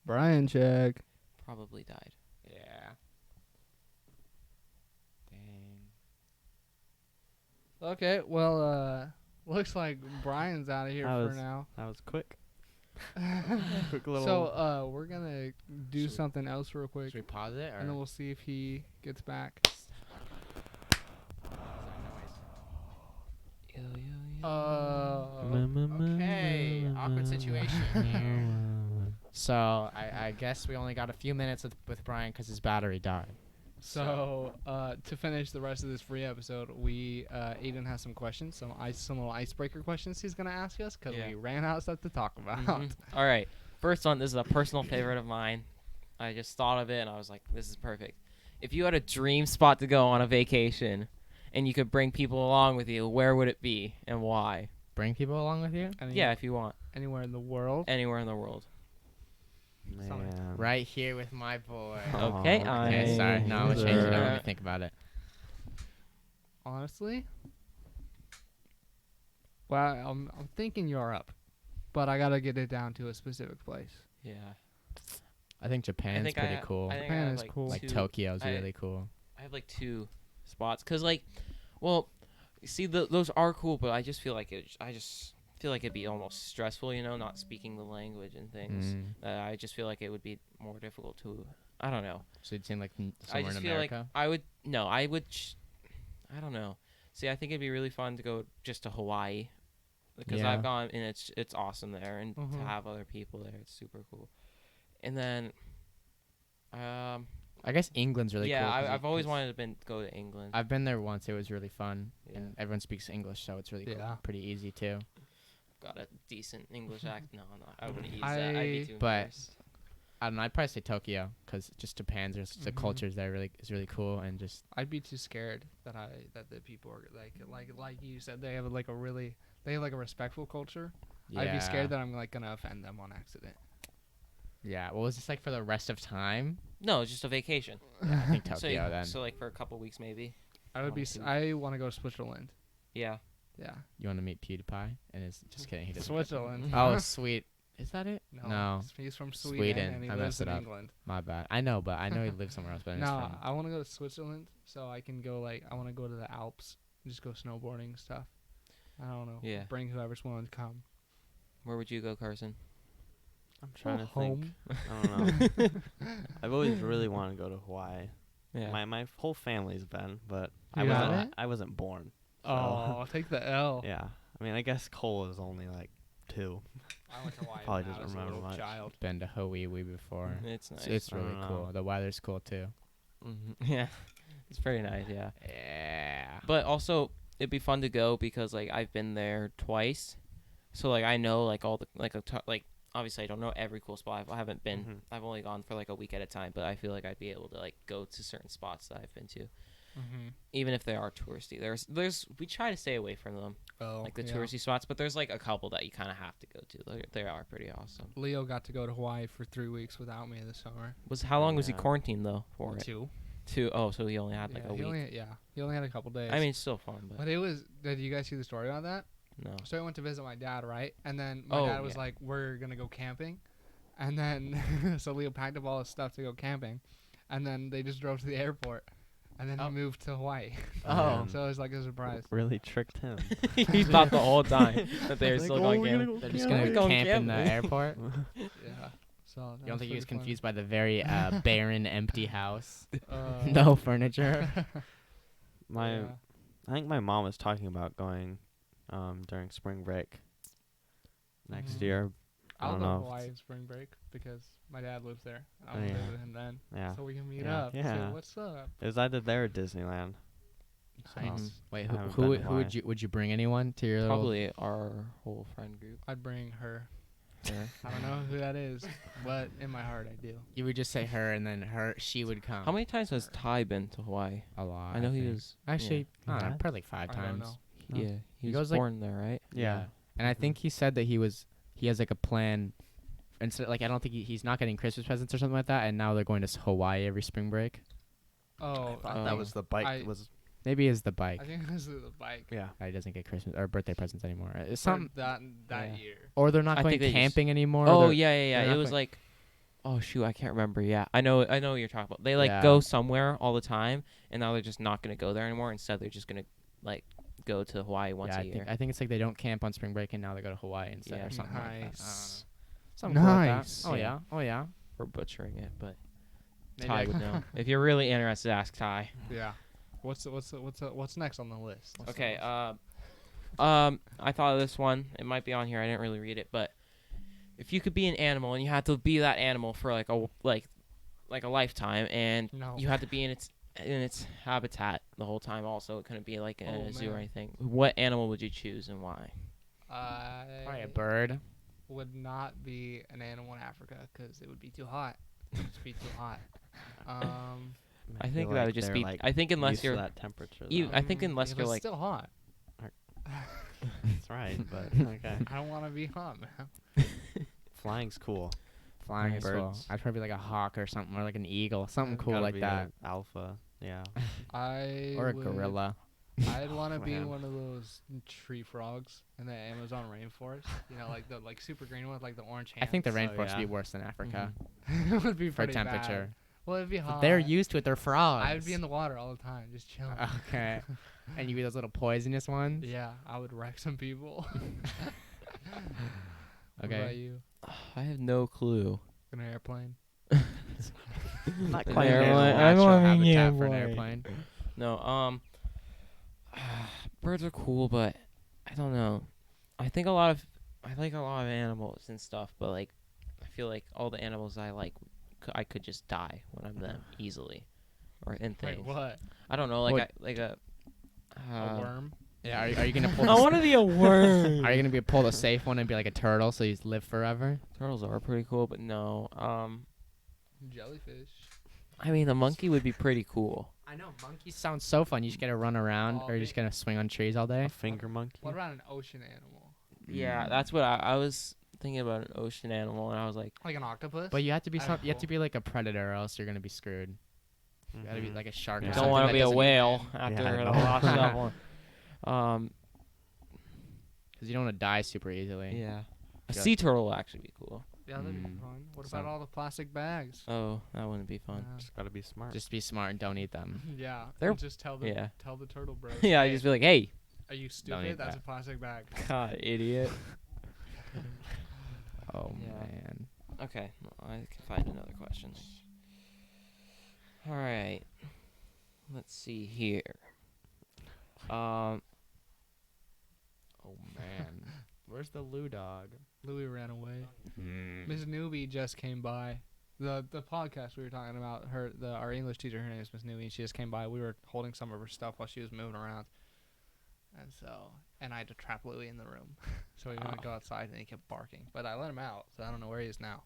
A: Brian, check.
D: Probably died.
B: Yeah. Dang.
A: Okay. Well, looks like Brian's out of here
C: That
A: for
C: was-
A: now.
C: That was quick. Quick little.
A: So, we're gonna do
B: Should we-
A: something else real quick,
B: Should we pause it or
A: and then we'll see if he gets back.
B: is that noise? Okay, awkward situation. So I guess we only got a few minutes with Brian because his battery died.
A: So, to finish the rest of this free episode, Aiden has some questions, some little icebreaker questions he's gonna ask us because
D: Yeah.
A: we ran out of stuff to talk about.
D: Mhm. All right. First one. This is a personal favorite of mine. I just thought of it and I was like, this is perfect. If you had a dream spot to go on a vacation, and you could bring people along with you, where would it be and why?
B: Bring people along with you.
D: Yeah, if you want.
A: Anywhere in the world.
D: Anywhere in the world.
C: Man.
B: Right here with my boy.
C: Oh,
D: Okay,
B: Okay, sorry. No, I'm gonna change it up. Let me think about it.
A: Honestly, well, I'm thinking Europe, but I gotta get it down to a specific place.
D: Yeah.
B: I think Japan's pretty cool.
D: I think
A: Japan
D: I have,
A: is
D: like,
A: cool.
B: Like
D: two-
B: Tokyo's
D: I-
B: really cool.
D: I have like 2 spots, cause like, well, see, those are cool, but I just feel like it'd be almost stressful, not speaking the language and things. I just feel like it would be more difficult to. I don't know.
B: So you'd seem like
D: I
B: somewhere
D: just
B: in
D: feel like
B: America.
D: I would. I don't know. See, I think it'd be really fun to go just to Hawaii, because
B: Yeah.
D: I've gone and it's awesome there, and to
A: Mhm.
D: have other people there, it's super cool. And then,
B: I guess England's really
D: yeah,
B: cool. 'cause
D: I've always
B: 'cause
D: wanted to go to England.
B: I've been there once. It was really fun,
D: Yeah.
B: and everyone speaks English, so it's really cool.
A: Yeah.
B: Pretty easy too.
D: Got a decent English accent. No, I wouldn't use
A: I-
D: that. I'd be too
B: But-
D: embarrassed.
B: I don't know. I'd probably say Tokyo because just Japan's just the
A: Mhm.
B: cultures there is really cool and just
A: I'd be too scared that the people are like you said they have like a respectful culture.
B: yeah.
A: I'd be scared that I'm like gonna offend them on accident.
B: Yeah. What was this like for the rest of time?
D: No, it's just a vacation.
B: Yeah, I think
D: So,
B: Tokyo then.
D: so like for a couple weeks maybe.
A: I would be. I want to go to Switzerland.
D: Yeah.
A: Yeah,
B: You want to meet PewDiePie? And it's just kidding. He doesn't.
A: Switzerland.
B: Oh, sweet. Is that it?
A: No, he's from Sweden,
B: Sweden.
A: and he
B: I
A: lives
B: messed it
A: in
B: up.
A: England.
B: My bad. I know, but I know he lives somewhere else. But
A: No, I want to go to Switzerland so I can go I want to go to the Alps and just go snowboarding and stuff. I don't know.
D: Yeah.
A: Bring whoever's willing to come.
D: Where would you go, Carson?
C: I'm trying to
A: home.
C: think. I don't know. I've always really wanted to go to Hawaii.
D: Yeah.
C: My whole family's been, but
A: You
C: I
A: got
C: wasn't.
A: it?
C: I wasn't born.
A: Oh, take the L.
C: Yeah. I mean, I guess Cole is only like 2.
A: I went to Hawaii
C: Probably
A: when I
C: doesn't
A: was a
C: remember
A: little
C: much.
A: child.
B: been to Hawaii before.
D: It's nice.
B: It's
C: I
B: really
C: don't
B: cool.
C: know.
B: The weather's cool too.
D: Yeah. It's pretty nice, yeah.
B: Yeah.
D: But also it'd be fun to go because like I've been there twice. So like I know like all the like obviously I don't know every cool spot. I haven't been.
C: Mhm.
D: I've only gone for like a week at a time, but I feel like I'd be able to like go to certain spots that I've been to,
A: Mm-hmm.
D: even if they are touristy. There's we try to stay away from them,
A: Oh,
D: like the
A: yeah.
D: touristy spots, but there's like a couple that you kind of have to go to. They are pretty awesome.
A: Leo got to go to Hawaii for 3 weeks without me this summer.
D: How long was he
C: Yeah.
D: quarantined though for it?
A: 2.
D: 2. Oh, so he only had like
A: Yeah,
D: a
A: he
D: week.
A: he only had a couple days.
D: I mean, it's still fun, but
A: but it was. Did you guys see the story about that?
D: no.
A: So I went to visit my dad, right? And then my
D: Oh,
A: dad was
D: yeah.
A: like, "We're gonna go camping," and then so Leo packed up all his stuff to go camping, and then they just drove to the airport, and then
D: Oh.
A: he moved to Hawaii.
D: Oh.
A: So it was like a surprise.
C: Really tricked him.
D: He thought the whole time that they were
C: Like,
D: still
C: "Oh,
D: going
C: we're gonna
D: camping.
C: go
B: They're just
C: camping."
B: gonna
D: We're going
B: camp in the
D: camping.
B: airport.
A: Yeah. So that
B: You don't
A: was
B: think he was
A: pretty
B: confused by the very barren, empty house?
A: fun.
B: No furniture.
C: My,
A: yeah.
C: I think my mom was talking about going, during spring break. Next
A: Mhm.
C: year. I
A: I'll
C: don't
A: go to
C: know.
A: Hawaii in spring break because my dad lives there. I'll
C: Oh, yeah.
A: visit him then,
C: Yeah.
A: so we can meet
C: Yeah.
A: up.
C: Yeah.
A: Say, what's up?
C: It was either there or Disneyland.
A: Nice.
B: Wait,
C: I haven't
B: who
C: been
B: would
C: to
B: who
C: Hawaii.
B: would you bring anyone to your little?
D: Probably our whole friend group.
A: I'd bring her.
D: Yeah.
A: I don't know who that is, but in my heart I do.
B: You would just say her, and then she would come.
D: How many times has Ty been to Hawaii?
B: A lot.
D: I know he
B: think.
D: was
B: Actually, I don't know,
C: Yeah.
B: probably like 5
A: I don't
B: times.
A: know.
C: No.
D: Yeah, he
B: He
D: was
B: goes, like-
D: born there, right?
C: Yeah.
B: And I think he said that he has like a plan. Instead, like I don't think he's not getting Christmas presents or something like that. And now they're going to Hawaii every spring break.
A: Oh,
C: thought that was the bike.
A: I-
C: was
B: Maybe it's the bike.
A: I think it was the bike.
C: yeah.
B: He doesn't get Christmas or birthday presents anymore. It's
A: For
B: some,
A: that
D: Yeah.
A: year.
B: or they're not
D: I
B: going
D: think they just-
B: camping anymore.
D: Oh
B: they're-
D: yeah,
B: they're
D: yeah. It
B: not
D: was
B: going-
D: like, oh shoot, I can't remember. Yeah, I know what you're talking about. They like
B: Yeah.
D: go somewhere all the time, and now they're just not gonna go there anymore. Instead, they're just gonna like go to Hawaii once
B: yeah,
D: a year.
B: I think it's like they don't camp on spring break and now they go to Hawaii instead
D: Yeah.
B: or something like that. I don't know.
A: Nice.
B: Something cool like that.
A: Nice.
B: Oh yeah. Oh yeah.
D: We're butchering it, but
B: Maybe
D: Ty
B: I-
D: would know. If you're really interested, ask Ty.
A: Yeah. What's next on the list?
D: Okay. I thought of this one. It might be on here. I didn't really read it, but if you could be an animal and you had to be that animal for like a lifetime, and
A: No.
D: you had to be in its in its habitat the whole time. Also, it couldn't be like in
A: Oh,
D: a zoo or
A: man.
D: anything. What animal would you choose and why?
B: Probably a
A: I
B: bird.
A: would not be an animal in Africa because it would be too hot. It would just be too hot.
D: I
C: feel
D: think that
C: like
D: would just
C: they're,
D: be.
C: like,
D: I think unless
C: used to
D: you're.
C: that temperature.
D: I think unless
A: if
D: you're
A: it's
D: like.
A: still hot.
C: That's right, but okay.
A: I don't want to be hot, man.
C: Flying's cool.
B: Flying is cool.
C: Birds.
B: I'd probably like a hawk or something, or like an eagle, something cool
C: Gotta
B: like
C: be
B: that,
C: a alpha. Yeah.
B: or a gorilla.
A: I'd want to be
C: Man.
A: one of those tree frogs in the Amazon rainforest. You know, like the super green one with like the orange
B: I
A: hands.
B: think the
C: Oh,
B: rainforest
C: yeah.
B: would be worse than Africa
A: it would be
B: for
A: pretty
B: temperature.
A: bad. Well, it'd be
B: But
A: hot.
B: they're used to it. They're frogs.
A: I'd be in the water all the time, just chilling.
B: Okay. And you be those little poisonous ones.
A: Yeah, I would wreck some people. What
B: Okay.
A: about you?
D: I have no clue.
A: An airplane?
C: Not
D: An
C: quite
D: airplane.
C: there.
D: I
B: Natural
D: want an
B: habitat for an
D: airplane.
B: airplane.
D: No. Birds are cool, but I don't know. I like a lot of animals and stuff, but like, I feel like all the animals I like, I could just die when I'm them easily, or in
A: Like
D: things.
A: what?
D: I don't know,
B: What?
D: a
A: A worm?
B: Yeah. Are you gonna pull?
D: I want to be a worm.
B: Are you gonna pull the safe one and be like a turtle so you live forever?
D: Turtles are pretty cool, but no.
A: Jellyfish.
D: I mean, a monkey would be pretty cool.
B: I know monkeys sound so fun. You just gotta run around,
A: Oh,
B: or you're just gonna swing on trees all day.
C: A finger monkey.
A: What about an ocean animal?
D: Yeah, that's what I was thinking about, an ocean animal, and I was like,
A: Like an octopus?
B: But you have to be
A: That'd be
B: you have to
A: cool.
B: be like a predator, or else you're gonna be screwed. You gotta be
C: Mhm.
B: like a shark.
C: Yeah.
B: Or
C: I
D: don't
B: something
D: want
B: that
D: to be a
B: doesn't-
D: whale
C: Yeah,
D: after
C: I
D: a
C: know.
D: washed up one.
B: Cause you don't want to die super easily.
D: Yeah. A
B: Yeah.
D: sea turtle would actually be cool.
A: Yeah, that'd be
B: Mm.
A: fun. What
C: Some-
A: about all the plastic bags?
D: Oh, that wouldn't be fun.
C: Just gotta be smart.
B: Just be smart and don't eat them.
A: Yeah.
D: They're-
A: and just tell the
D: yeah.
A: turtle bros.
D: Yeah,
A: hey,
D: I'd just be like, hey,
A: are you
B: eat
A: stupid? That's
B: that.
A: a plastic bag.
D: God, idiot.
B: Oh
D: Yeah.
B: man.
D: Okay, I can find another question. All right. Let's see here.
B: Oh man. Where's the Lou dog?
A: Louis ran away.
B: Mm.
A: Miss Newbie just came by. The podcast we were talking about, our English teacher, her name is Miss Newbie, and she just came by. We were holding some of her stuff while she was moving around. And I had to trap Louis in the room. So he wouldn't go outside, and he kept barking. But I let him out, so I don't know where he is now.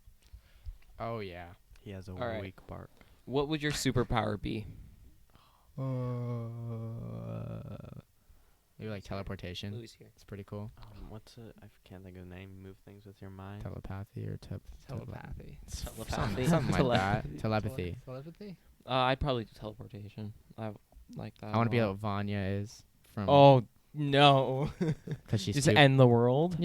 B: Oh yeah.
C: He has a
D: Alright.
C: weak bark.
D: What would your superpower be?
B: Maybe like teleportation.
D: Louis here.
B: It's pretty cool.
C: What's it? I can't think of the name. Move things with your mind.
B: Telepathy or
A: Telepathy.
D: Telepathy.
B: Something like that. Telepathy.
A: Telepathy?
D: I'd probably do teleportation. I like that.
B: I want to be
D: a
B: like Vanya is from.
D: Oh no!
B: Because she's
D: Just
B: too.
D: end the world.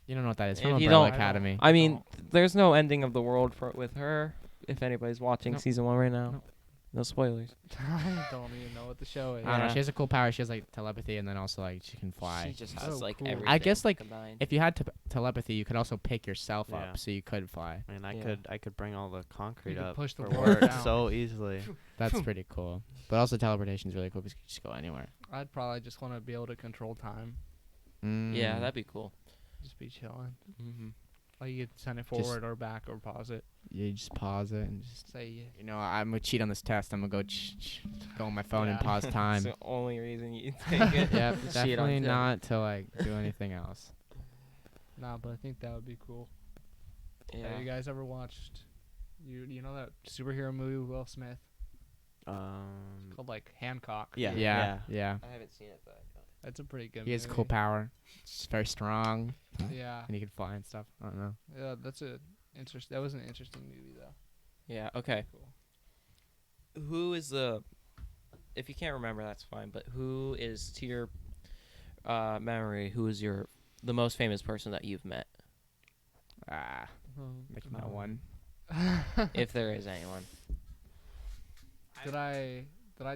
B: You don't know what that is.
D: If
B: From
D: you
B: Umbrella
D: don't-
B: Academy.
D: I mean, there's no ending of the world with her. If anybody's watching
B: Nope.
D: season 1 right now,
B: Nope.
D: no spoilers.
A: I don't even know what the show is.
B: I don't know.
D: Yeah.
B: She has a cool power. She has like telepathy, and then also like she can fly.
D: She just
A: So
D: has like
A: cool.
D: everything.
B: I guess, like,
D: combined.
B: If you had telepathy, you could also pick yourself
C: Yeah.
B: up, so you could fly.
C: I mean,
D: Yeah.
C: I could bring all the concrete
A: could
C: up
A: push the
C: for
A: wall
C: work
A: down.
C: so easily.
B: That's pretty cool. But also teleportation is really cool because you can just go anywhere.
A: I'd probably just want to be able to control time.
D: yeah,
B: Mm.
D: that'd be cool.
A: Just be chilling.
D: Mm-hmm.
A: Like you could send it
B: Just-
A: forward or back or pause it.
B: You just pause it and just.
A: Say
B: You know, I'm gonna cheat on this test. I'm gonna go on my phone and
A: Yeah.
B: pause time.
D: That's the only reason you take it.
B: Yep,
D: Cheat on
B: definitely
D: Tim.
B: not to like do anything else.
A: nah, but I think that would be cool.
D: Yeah.
A: Have you guys ever watched? You know that superhero movie with Will Smith called like Hancock?
C: Yeah.
B: Yeah.
D: I haven't seen it, but
A: That's a pretty good.
B: He has
A: movie.
B: cool power. He's very strong,
A: Yeah,
B: and he can fly and stuff. I don't know.
A: yeah. That was an interesting movie though.
D: yeah. Okay.
A: Cool.
D: Who is the? If you can't remember, that's fine. But who is, to your memory, who is the most famous person that you've met,
B: Like no one.
D: if there is anyone?
A: Did I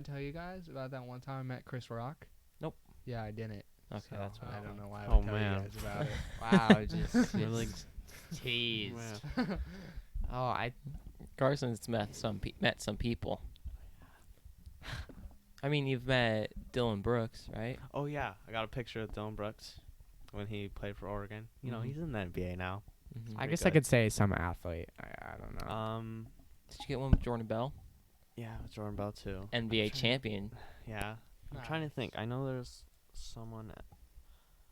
A: tell you guys about that one time I met Chris Rock?
D: Nope.
A: Yeah, I didn't.
D: Okay,
A: So
D: that's fine.
A: I don't know why I
C: Oh,
A: would tell
C: man.
A: you guys about it.
B: Wow, just
C: Really?
B: teased.
C: Man.
B: Oh, I
D: Carson's met some people. I mean, you've met Dylan Brooks, right?
C: Oh yeah, I got a picture of Dylan Brooks when he played for Oregon. You know,
D: Mhm.
C: he's in the NBA now.
D: Mm-hmm.
B: I
C: Pretty
B: guess I
C: good.
B: could say some athlete. I don't know.
D: Did you get one with Jordan Bell?
C: Yeah, Jordan Bell too.
D: NBA champion.
C: Yeah. I'm
A: Nah.
C: trying to think. I know there's someone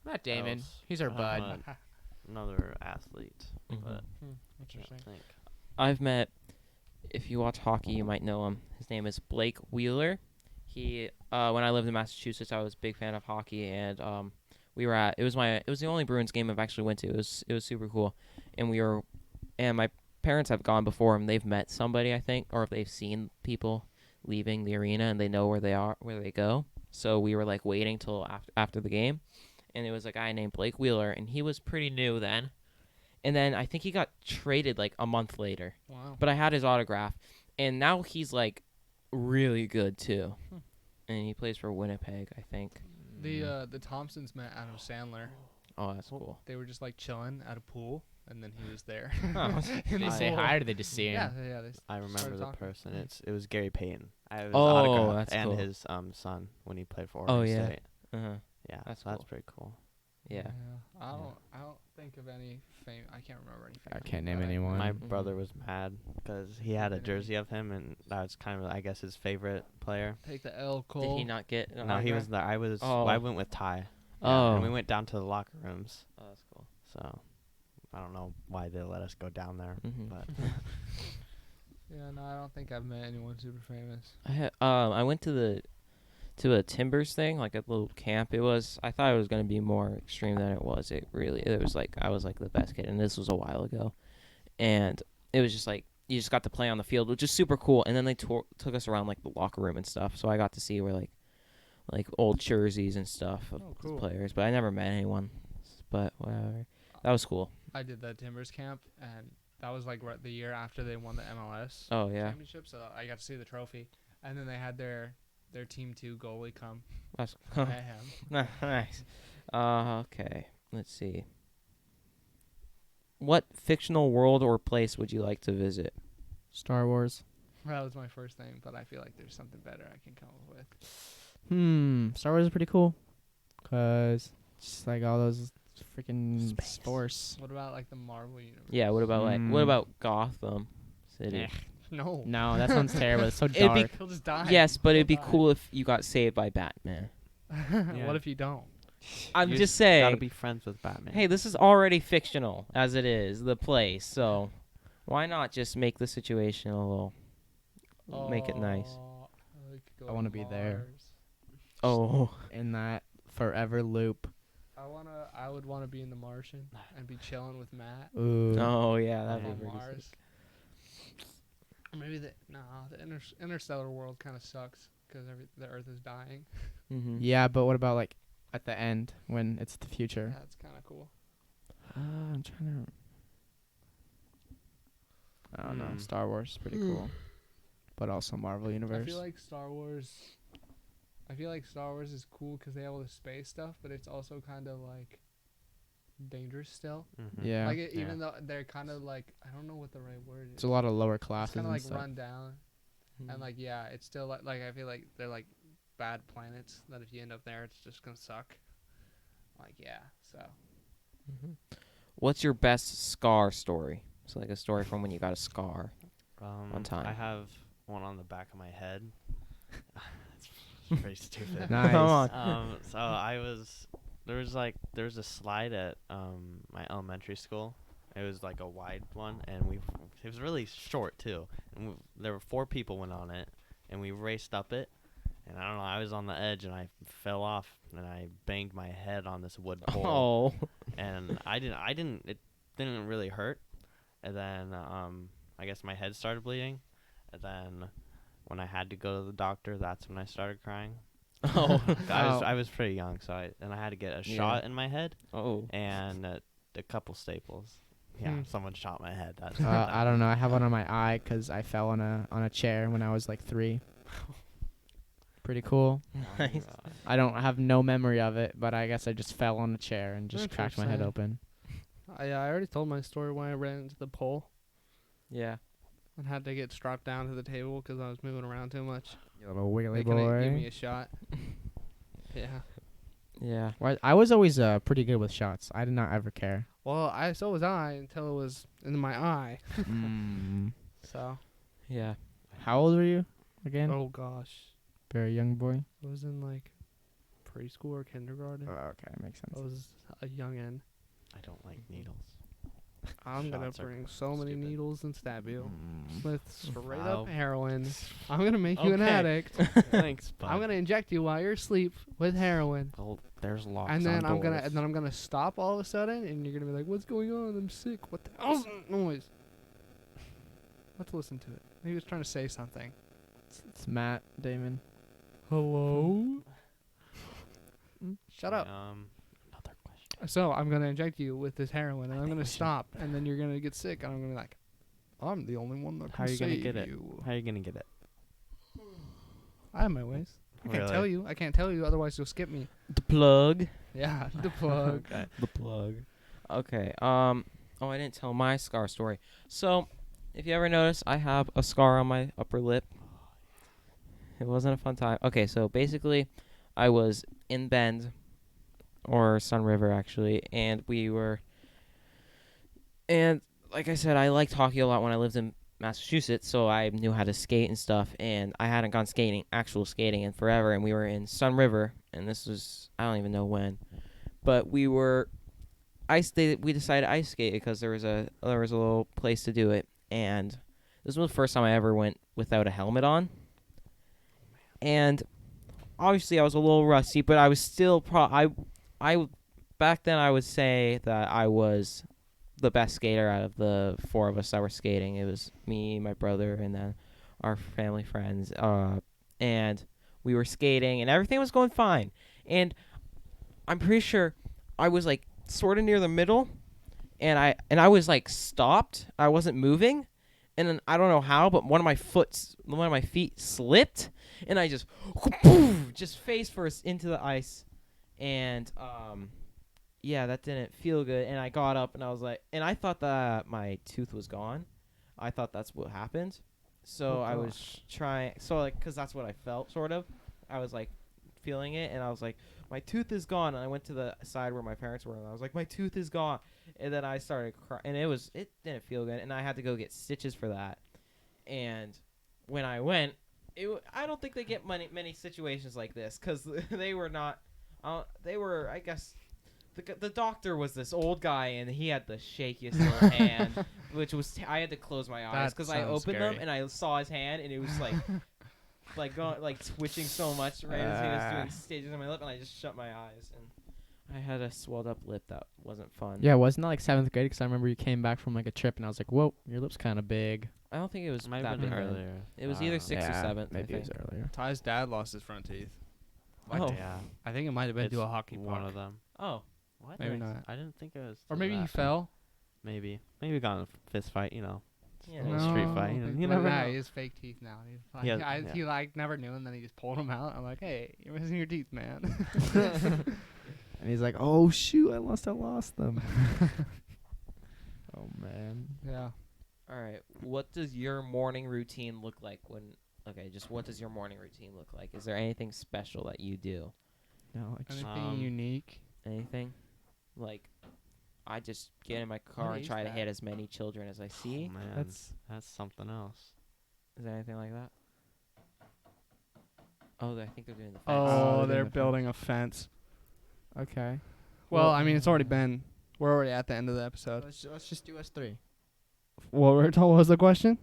B: Matt Damon.
C: else.
B: He's our bud.
C: Another athlete,
D: Mhm.
C: but I
A: Interesting.
C: can't think.
D: I've met, if you watch hockey, you might know him. His name is Blake Wheeler. He, when I lived in Massachusetts, I was a big fan of hockey, and we were at. It was the only Bruins game I've actually went to. It was super cool, and my parents have gone before him. They've met somebody, I think, or if they've seen people leaving the arena and they know where they go. So we were like waiting till after the game, and it was a guy named Blake Wheeler, and he was pretty new then. And then I think he got traded like a month later.
A: Wow.
D: But I had his autograph, and now he's like really good too, and he plays for Winnipeg, I think.
A: The Thompsons met Adam Sandler.
D: Oh, that's cool.
A: They were just like chilling at a pool, and then he was there.
B: Oh,
A: In
B: they
A: the
B: say
A: pool.
B: hi, or did they just see
A: Yeah,
B: him?
A: yeah.
C: I remember
A: started
C: the
A: talking.
C: person. It was Gary Payton. I have his
D: Oh,
C: autograph
D: that's
C: and
D: cool.
C: his son when he played for Oregon
D: Oh, yeah.
C: State.
D: Uh-huh.
C: Yeah,
D: That's
C: that's
D: cool.
C: pretty cool.
D: Yeah.
A: I don't think of any fame. I can't remember any.
B: I
A: famous
B: can't
A: people
B: name
A: that I
B: anyone.
A: know.
C: My
D: Mhm.
C: brother was mad because he had a
A: Didn't he?
C: jersey of him, and that was kind of, I guess, his favorite player.
A: Take the L, Cole.
D: Did he not get an
C: No, he
D: autograph?
C: was there.
D: Oh.
C: I went with Ty.
D: Oh.
C: And we went down to the locker rooms.
D: Oh, that's cool.
C: So I don't know why they let us go down there,
D: Mhm.
C: but
A: Yeah, no, I don't think I've met anyone super famous.
D: I went to a Timbers thing, like a little camp. I thought it was gonna be more extreme than it was. It was like I was like the best kid, and this was a while ago, and it was just like you just got to play on the field, which is super cool. And then they took us around like the locker room and stuff, so I got to see where like old jerseys and stuff of
A: Oh,
D: the
A: cool.
D: players. But I never met anyone. But whatever, that was cool.
A: I did the Timbers camp, and that was like the year after they won the MLS
D: Oh yeah,
A: championship. So I got to see the trophy, and then they had their Team 2 goalie come
D: that's
A: at him.
D: nice. Okay, let's see. What fictional world or place would you like to visit?
B: Star Wars.
A: That was my first thing, but I feel like there's something better I can come up with.
B: Star Wars is pretty cool. 'Cause just like all those freaking
D: Space.
B: sports.
A: What about like the Marvel universe?
D: Yeah, what about what
B: Mm.
D: about Gotham City?
B: Eh.
A: No.
B: No, that sounds terrible. It's so
D: It'd be
B: dark.
A: He'll just die.
D: Yes, but
A: He'll
D: it'd be
A: die.
D: cool if you got saved by Batman.
A: What if you don't?
D: I'm
C: you
D: just
C: gotta
D: saying.
C: be friends with Batman.
D: Hey, this is already fictional as it is, the place. So why not just make the situation a little make it nice?
A: Oh, we could go
B: I
A: to
B: wanna be there.
A: Mars.
D: Oh,
B: In that forever loop.
A: I would want to be in The Martian and be chilling with Matt
B: Ooh.
D: oh yeah, that'd be
A: on
D: pretty
A: Mars.
D: sick.
A: Or maybe the interstellar world kind of sucks because the Earth is dying.
D: Mm-hmm.
B: Yeah, but what about like at the end when it's the future?
A: That's kind of cool.
B: I'm trying to. I don't know.
C: Hmm.
B: Star Wars is pretty cool, but also Marvel Universe.
A: I feel like Star Wars is cool because they have all the space stuff, but it's also kind of like dangerous still.
C: Mhm.
B: yeah,
A: Like
C: Yeah.
A: even though they're kind of like I don't know what the right word is.
B: it's a lot of lower
A: It's
B: classes
A: kind of
B: and
A: like
B: stuff.
A: run down, and like yeah, it's still like I feel like they're like bad planets that if you end up there, it's just gonna suck. Like yeah, so
D: Mhm. What's your best scar story? So like a story from when you got a scar. One time.
C: I have one on the back of my head. It's pretty stupid.
B: Nice.
D: Come on.
C: So there was a slide at my elementary school. It was like a wide one, and it was really short too. And there were 4 people went on it, and we raced up it. And I don't know, I was on the edge and I fell off and I banged my head on this wood pole.
D: Oh.
C: And it didn't really hurt. And then I guess my head started bleeding. And then when I had to go to the doctor, that's when I started crying.
D: Oh.
C: I was pretty young, so I had to get a
D: Yeah.
C: shot in my head
D: Oh.
C: and a couple staples. Yeah, someone shot my head. That's
B: I don't know. I have one on my eye 'cause I fell on a chair when I was like 3. Pretty cool.
D: Nice.
B: I don't have no memory of it, but I guess I just fell on a chair and just cracked my head
A: Interesting.
B: open.
A: I already told my story when I ran into the pole
D: Yeah.
A: and had to get strapped down to the table because I was moving around too much.
B: You little wiggly
A: They couldn't
B: boy.
A: give me a shot. Yeah.
D: Yeah.
B: Well, I was always pretty good with shots. I did not ever care.
A: Well, so was I until it was in my eye.
B: Mm.
A: So
D: Yeah.
B: How old were you?
F: again?
A: Oh gosh,
F: Very young boy.
A: I was in like preschool or kindergarten.
F: Okay, makes sense.
A: I was a youngin.
C: I don't like needles.
A: I'm gonna
C: Shots are
A: bring so many
C: stupid.
A: needles and stab you
C: Mm.
A: with straight
C: Wow.
A: up heroin. I'm gonna make you an
C: Okay.
A: addict.
C: Thanks, bud.
A: I'm gonna inject you while you're asleep with heroin.
C: Oh, there's locks
A: And then
C: on
A: I'm gonna stop all of a sudden, and you're gonna be like, "What's going on? I'm sick. What the hell's that noise?" Let's listen to it. He was trying to say something.
F: It's Matt Damon.
A: Hello. Shut up.
C: Another question.
A: So I'm gonna inject you with this heroin, and I'm gonna stop, and then you're gonna get sick, and I'm gonna be like, "I'm the only one that
C: How
A: can
C: are you gonna
A: save
C: get it?
A: you."
C: How are you gonna get it?
A: I have my ways. I can't
C: Really?
A: tell you. I can't tell you, otherwise you'll skip me.
D: The plug.
A: Yeah, the plug.
C: Okay.
F: The plug.
D: Okay. Oh, I didn't tell my scar story. So, if you ever notice, I have a scar on my upper lip. It wasn't a fun time. Okay, so basically, I was in Bend, or Sun River actually, and like I said, I liked hockey a lot when I lived in Massachusetts, so I knew how to skate and stuff, and I hadn't gone actual skating in forever, and we were in Sun River, and this was, I don't even know when, but we decided ice skate because there was a little place to do it, and this was the first time I ever went without a helmet on, and obviously I was a little rusty, but I was still I back then I would say that I was the best skater out of the four of us that were skating. It was me, my brother, and then our family friends, and we were skating, and everything was going fine, and I'm pretty sure I was like sort of near the middle, and I was like stopped. I wasn't moving, and then I don't know how, but one of my feet slipped, and I just face first into the ice, and yeah, that didn't feel good. And I got up, and I was like, and I thought that my tooth was gone. I thought that's what happened. So
A: Oh,
D: I was trying, cause that's what I felt, sort of. I was like feeling it, and I was like, my tooth is gone. And I went to the side where my parents were, and I was like, my tooth is gone. And then I started crying, and it didn't feel good, and I had to go get stitches for that. And when I went, I don't think they get many situations like this, because they were not, I guess, the doctor was this old guy, and he had the shakiest little hand, which was, I had to close my eyes, because I opened them, and I saw his hand, and it was like going, like twitching so much right as he was doing stages on my lip, and I just shut my eyes, and I had a swelled up lip that wasn't fun.
F: Yeah, wasn't that like 7th grade? Because I remember you came back from like a trip, and I was like, "Whoa, your lip's kind of big."
D: I don't think it was
C: Might
D: that
C: have been
D: big then.
C: earlier.
D: It was either 6th or 7th.
F: Maybe
D: I
F: it was
D: think.
F: earlier.
G: Ty's dad lost his front teeth.
D: Oh.
C: Yeah.
A: I think it might have been
C: It's
A: to a hockey puck.
C: one of them.
D: Oh.
C: What?
A: Maybe not.
C: I didn't think it was.
A: Or
C: to
A: maybe he
C: that.
A: fell.
C: Maybe we got in a fist fight. You know.
D: Yeah.
C: Little street fight,
A: I
C: you know,
A: think
C: you
A: like
C: never
A: that.
C: know.
A: He has fake teeth now. He's like,
C: Yeah,
A: he like never knew, and then he just pulled them out. I'm like, hey, you're missing your teeth, man.
F: And he's like, "Oh shoot, I lost them." Oh man.
A: Yeah.
D: All right. What does your morning routine look like when? Okay, just what does your morning routine look like? Is there anything special that you do?
F: No, I just
A: Anything unique?
D: Anything? Like, I just get in my car
A: What
D: and
A: is
D: try to
A: that?
D: hit as many children as I see.
C: Oh, man,
F: That's-
C: that's something else.
D: Is there anything like that? Oh, I think they're doing the fence.
A: Oh,
F: they're
A: they're
F: doing the
A: building a fence.
F: okay.
A: Well, I mean, it's already been. We're already at the end of the episode.
F: Let's just do us three.
A: What was the question?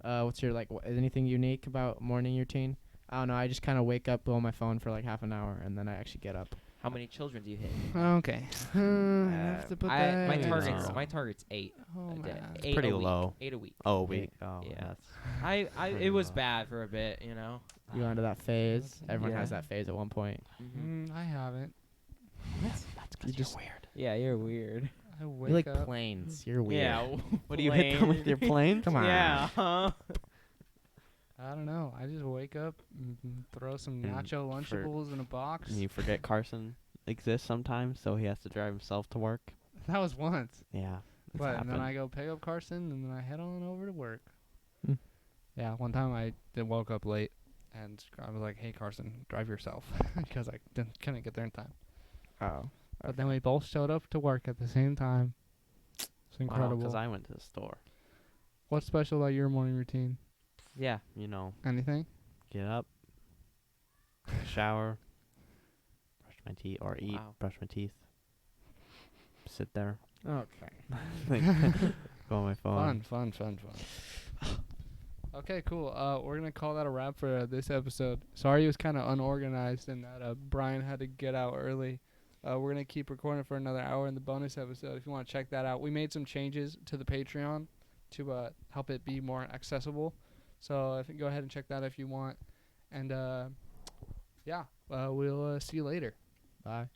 F: What's your like? Is anything unique about morning routine? I don't know. I just kind of wake up, blow my phone for like half an hour, and then I actually get up.
D: How many children do you hit?
A: Okay. I have to put that.
D: My
C: in.
D: target's
C: No.
D: my target's 8
A: Oh
D: a day.
A: man.
D: 8
C: pretty
D: a week.
C: low.
D: 8 a week.
C: Oh, week. Oh,
D: Yeah.
C: that's.
D: It
C: Pretty
D: was
C: low.
D: bad for a bit, you know.
F: You go into that phase. Everyone has
D: Yeah.
F: that phase at one point.
A: I haven't.
C: That's
F: You just
C: weird.
D: Yeah, you're weird.
A: I
F: you
A: wake
F: like
A: up.
F: planes. You're weird.
D: Yeah.
C: What do you hit them with your plane?
F: Come on.
D: Yeah. Huh?
A: I don't know. I just wake up, throw some
C: And
A: nacho Lunchables in a box.
C: And you forget Carson exists sometimes, so he has to drive himself to work.
A: That was once.
C: Yeah. it's
A: But and then
C: happened.
A: I go pick up Carson, and then I head on over to work.
F: Hmm.
A: Yeah, one time I woke up late, and I was like, "Hey, Carson, drive yourself," because I couldn't get there in time.
F: Oh.
A: But then we both showed up to work at the same time. It's incredible.
C: Because I went to the store.
A: What's special about your morning routine?
D: Yeah.
C: You know,
A: Anything?
C: get up, shower, brush my teeth, or eat,
D: Wow.
C: brush my teeth, sit there,
F: Okay.
C: go on my phone.
A: Fun. Okay, cool. We're gonna call that a wrap for this episode. Sorry it was kind of unorganized and that Brian had to get out early. We're gonna keep recording for another hour in the bonus episode. If you want to check that out, we made some changes to the Patreon to help it be more accessible. So I think go ahead and check that if you want. And yeah, we'll see you later.
F: Bye.